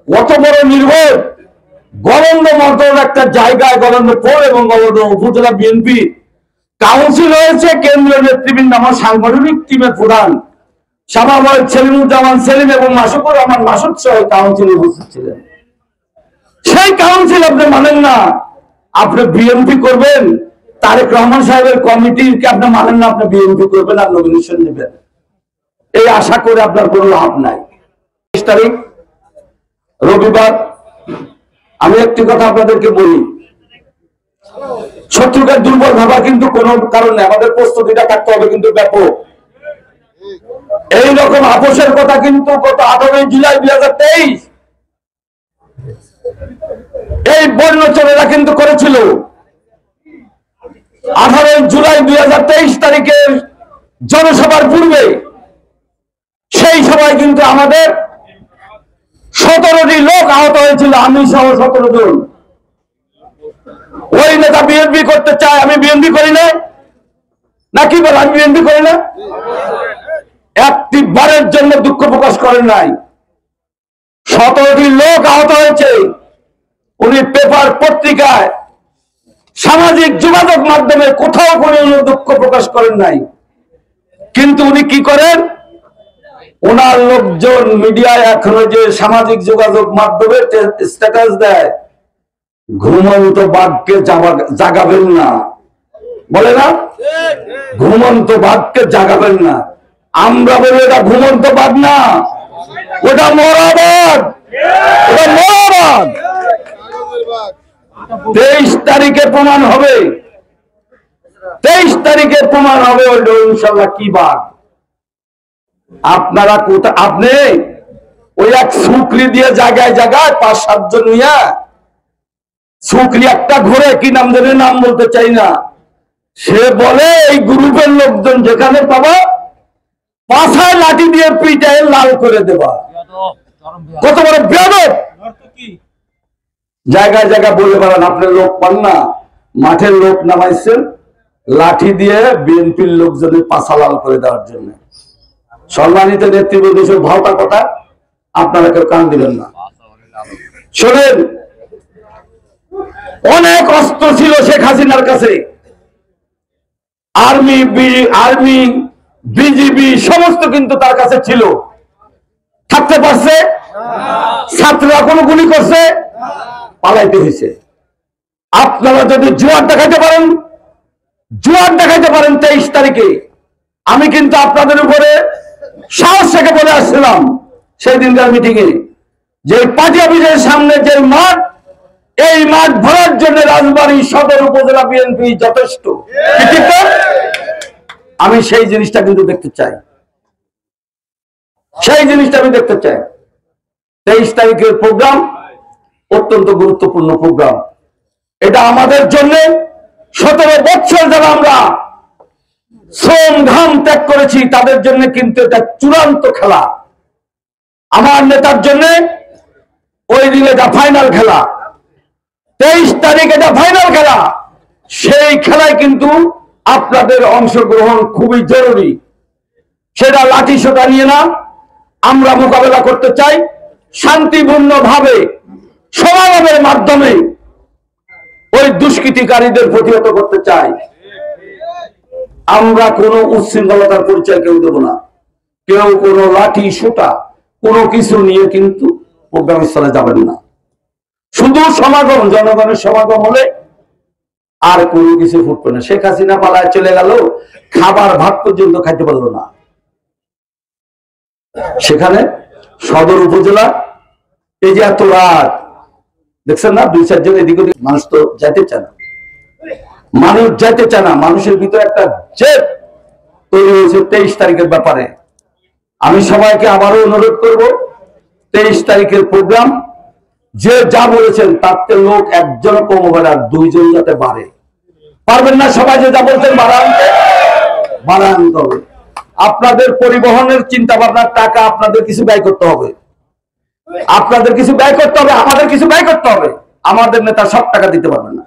অত বড় নির্ভর গলন্দ মতো একটা জায়গায়, গলন্দ পৌর এবং গলন্দ উপজেলা বিএনপি কাউন্সিল হয়েছে। কেন্দ্রীয় নেতৃবৃন্দ আমার সাংগঠনিক টিমের প্রধান শাহবাজ সেলিমুজ্জামান সেলিম এবং মাসুকুর রহমান মাসুদ সহ কাউন্সিলে উপস্থিত ছিলেন। সেই কাউন্সিল আপনি মানেন না, আপনি বিএনপি করবেন। তারেক রহমান সাহেবের কমিটিকে আপনি মানেন না, আপনি বিএনপি করবেন আর নমিনেশন নেবেন, এই আশা করে আপনার কোনো লাভ নাই। 23 তারিখ রবিবার, আমি একটি কথা আপনাদেরকে বলি, শত্রুকে দুর্বল ভাবা কিন্তু কোনো কারণ নেই, আমাদের প্রস্তুতিটা থাকতে হবে কিন্তু ব্যাপক। এইরকম আপোষের কথা কিন্তু গত 18 জুলাই 2023 এই বন্যচরেরা কিন্তু করেছিল। 18 জুলাই 2023 তারিখের জনসভার পূর্বে সেই সভায় কিন্তু আমাদের 17টি লোক আহত হয়েছিল, আমি সহ 17 জন। ওই নেতা বিএনপি করতে চায়, আমি বিএনপি করি না, নাকি বল আমি বিএনপি করি না? একটি বারের জন্য দুঃখ প্রকাশ করেন নাই। 17টি লোক আহত হয়েছে, উনি পেপার পত্রিকায় সামাজিক যোগাযোগ মাধ্যমে কোথাও কোনো দুঃখ প্রকাশ করেন নাই। কিন্তু উনি কি করেন, ওনার লোকজন মিডিয়ায় এখনো যে সামাজিক যোগাযোগ মাধ্যমে স্ট্যাটাস দেয়, ঘুমন্ত বাঘকে জাগাবেন না, বলে না, ঘুমন্ত বাঘকে জাগাবেন না। আমরা বলি এটা ঘুমন্ত বাঘ না, ওটা মরা বাঘ, ওটা মরা বাঘ। 23 তারিখে প্রমাণ হবে, 23 তারিখে প্রমাণ হবে ওই ইনশাল্লাহ কি বাঘ। আপনারা কোথায়, আপনি ওই এক সুকরি দিয়ে জায়গায় জায়গায় 5-7 জন নিয়ে সুকরি একটা ঘুরে, কি নাম দেবে নাম বলতে চাই না, সে বলে এই গ্রুপের লোকজন যেখানে পাবা পাছায় লাঠি দিয়ে পিটায় লাল করে দেবা। কত বড় বেয়াদব! জায়গায় জায়গায় বলে বেড়ান আপনার লোক পান না, মাঠের লোক নামাইছেন লাঠি দিয়ে বিএনপির লোকজনের পাছা লাল করে দেওয়ার জন্য। সম্মানিত নেতৃবৃন্দ, সব ভাওতা কথা আপনারা কেউ কান দিবেন না। শোনেন, অনেক অস্ত্র ছিল শেখ হাসিনার কাছে, আর্মি বিজিবি সমস্ত কিন্তু তার কাছে ছিল। থাকতে পারছে? ছাত্ররা কোনো গুলি করছে? পালাইতে হয়েছে। আপনারা যদি জোয়ার দেখাইতে পারেন, জোয়ার দেখাইতে পারেন 23 তারিখে, আমি কিন্তু আপনাদের উপরে সাহস থেকে বলে আসছিলাম সেই দিনকার মিটিং এ, যে পার্টি অফিসের সামনে যে মাঠ, এই মাঠ ভরার জন্য রাজবাড়ী সদর উপজেলা বিএনপি যথেষ্ট। আমি সেই জিনিসটা কিন্তু দেখতে চাই, সেই জিনিসটা আমি দেখতে চাই। 23 তারিখের প্রোগ্রাম অত্যন্ত গুরুত্বপূর্ণ প্রোগ্রাম। এটা আমাদের জন্য 17 বছর যারা আমরা শ্রম ঘাম ত্যাগ করেছি তাদের জন্য কিন্তু এটা চূড়ান্ত খেলা। আমার নেতার জন্য ওই দিন এটা ফাইনাল খেলা, 23 তারিখ এটা ফাইনাল খেলা। সেই খেলায় কিন্তু আপনাদের অংশগ্রহণ খুবই জরুরি। সেটা লাঠি সোটা নিয়ে না, আমরা মোকাবেলা করতে চাই শান্তিপূর্ণ ভাবে, সমাবেশের মাধ্যমে ওই দুষ্কৃতিকারীদের প্রতিহত করতে চাই। আমরা কোনো উচ্ছৃঙ্খলতার পরিচয় কেউ দেব না, কেউ কোনো লাঠি সোটা কোনো কিছু নিয়ে কিন্তু প্রোগ্রাম স্থলে যাবেন না। শুধু সমাগম, জনগণের সমাগম হলে আর কোনো কিছু ফুটবে না। শেখ হাসিনা পালায় চলে গেল, খাবার ভাত পর্যন্ত খাইতে পারলো না। সেখানে সদর উপজেলা এই যে এত রাত দেখছেন না, 2-4 জন এদিক ওদিক, মানুষ তো যাইতে চায় না, মানুষ যাইতে চায় না। মানুষের ভিতরে একটা জেদ তৈরি হয়েছে 23 তারিখের ব্যাপারে। আমি সবাইকে আবারও অনুরোধ করব, 23 তারিখের প্রোগ্রাম যে যা বলেছেন তাতে লোক একজন কম হবে না, 2 জন যাতে বাড়ে। পারবেন না সবাই যে যা বলছেন বাড়া আনতে হবে। আপনাদের পরিবহনের চিন্তা ভাবনার টাকা আপনাদের কিছু ব্যয় করতে হবে, আপনাদের কিছু ব্যয় করতে হবে, আমাদের কিছু ব্যয় করতে হবে। আমাদের নেতা সব টাকা দিতে পারবে না,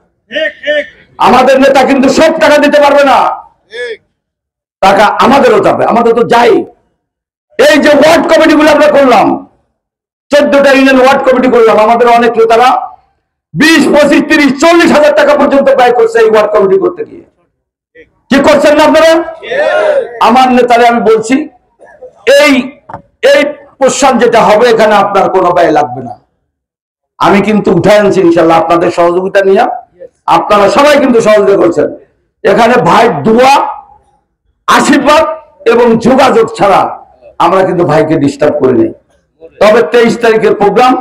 আমাদের নেতা কিন্তু সব টাকা দিতে পারবে না, টাকা আমাদেরও যাবে, আমাদের তো যাই। এই যে ওয়ার্ড কমিটি গুলো আমরা করলাম, 14টা ইউনিয়ন ওয়ার্ড কমিটি করলাম, আমাদের অনেক নেতারা 20, 25, 30, 40 হাজার টাকা পর্যন্ত ব্যয় করছে এই ওয়ার্ড কমিটি করতে গিয়ে। কি করছেন না আপনারা? আমার নেতারে আমি বলছি, এই এই প্রশ্ন যেটা হবে এখানে আপনার কোনো ব্যয় লাগবে না। আমি কিন্তু উঠে আনছি ইনশাল্লাহ আপনাদের সহযোগিতা নিয়ে। আপনারা সবাই কিন্তু সহযোগিতা করছেন। এখানে ভাই দোয়া, আশীর্বাদ এবং যোগাযোগ ছাড়া আমরা কিন্তু ভাইকে ডিস্টার্ব করি নাই। তবে 23 তারিখের প্রোগ্রাম,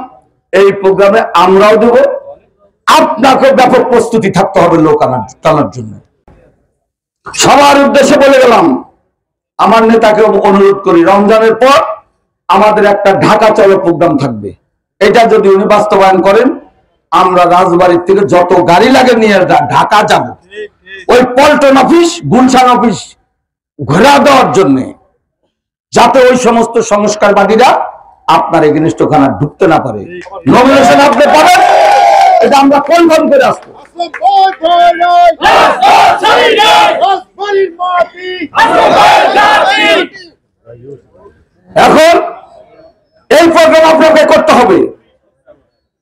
এই প্রোগ্রামে আমরাও দেব, আপনাকে ব্যাপক প্রস্তুতি থাকতে হবে লোক টানার জন্য। সবার উদ্দেশ্যে বলে গেলাম, আমার নেতাকে অনুরোধ করি, রমজানের পর আমাদের একটা ঢাকা চলো প্রোগ্রাম থাকবে। এটা যদি উনি বাস্তবায়ন করেন, আমরা রাজবাড়ির থেকে যত গাড়ি লাগে নিয়ে ঢাকা যাব, ওই পল্টন অফিস, গুলশান অফিস ঘোরা দেওয়ার জন্য, যাতে ওই সমস্ত সংস্কারবাদীরা আপনার এগেনস্ট ওখানে ঢুকতে না পারে। নমিনেশন আপনি পাবেন, এটা আমরা কনফার্ম করে আসবো। এখন এই প্রোগ্রাম আপনাকে করতে হবে।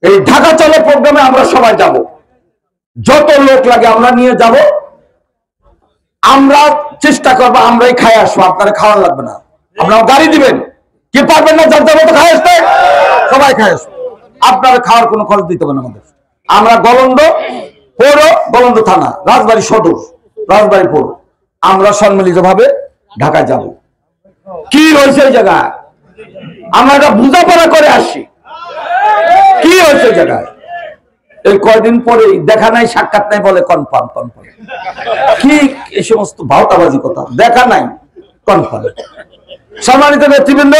এই ঢাকা চলো প্রোগ্রামে আমরা সবাই যাব, যত লোক লাগে আমরা নিয়ে যাব। আমরা চেষ্টা করবো আমরাই খাই আসবো, আপনারা খাওয়া লাগবে না। আপনারা গাড়ি দিবেন, কি পারবেন না যার যাবো তো খাই আসবে, সবাই খাই আসবে, আপনারা খাওয়ার কোনো খরচ দিতে হবে না আমাদের। আমরা গলন্দ পৌর, গলন্দ থানা, রাজবাড়ী সদর, রাজবাড়ী পৌর, আমরা সম্মিলিত ভাবে ঢাকায় যাব। কি হয়েছে এই জায়গায় আমরা এটা বোঝাপড়া করে আসি, কি হয়েছে জায়গায়। এই কয়দিন পরে দেখা নাই, সাক্ষাৎ নাই বলে কনফার্ম কনফার্ম, কি এই সমস্ত ভাওতাবাজি কথা, দেখা নাই কনফার্ম। সম্মানিত নেতৃবৃন্দ,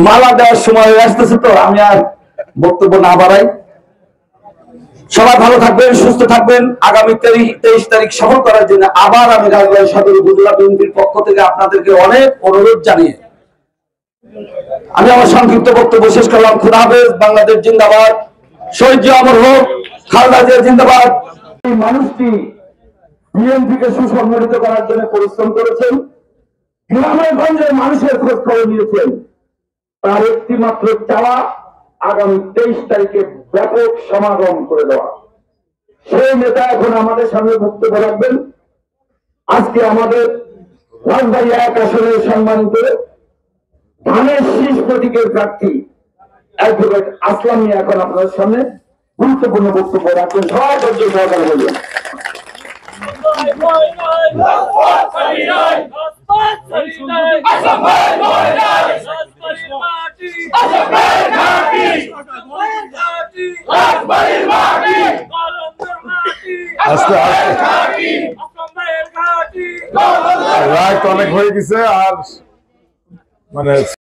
মালা দেওয়ার সময় হয়ে আসতেছে, তো আমি আর বক্তব্য না বাড়াই। সবাই ভালো থাকবেন, সুস্থ থাকবেন। আগামী 23 তারিখ সফল করার জন্য আবার আমি রাজবাড়ী সদর উপজেলা বিএনপির পক্ষ থেকে আপনাদেরকে অনেক অনুরোধ জানিয়ে আমি আমার সংক্ষিপ্ত বক্তব্য শেষ করলাম। খুদা হাফেজ। বাংলাদেশ জিন্দাবাদ, শহীদ জিয়া অমর হোক, খালেদা জিয়া জিন্দাবাদ। এই মানুষটি বিএনপিকে সুসংগঠিত করার জন্য পরিশ্রম করেছেন, গ্রামে গঞ্জে মানুষের খোঁজ খবর নিয়েছেন। তার একটি মাত্র চাওয়া আগামী 23 তারিখে ব্যাপক সমাগম করে দেওয়া। সেই নেতা এখন আমাদের সামনে বক্তব্য রাখবেন। আজকে আমাদের রাজবাড়ী 1 আসনের সম্মানিত ধানের শীষ প্রতীকের প্রার্থী অ্যাডভোকেট আসলাম মিয়া এখন আপনাদের সামনে গুরুত্বপূর্ণ বক্তব্য রাখবেন। সবাই ধৈর্য সহকারে বলবেন। রাত অনেক হয়ে গেছে, আর মানে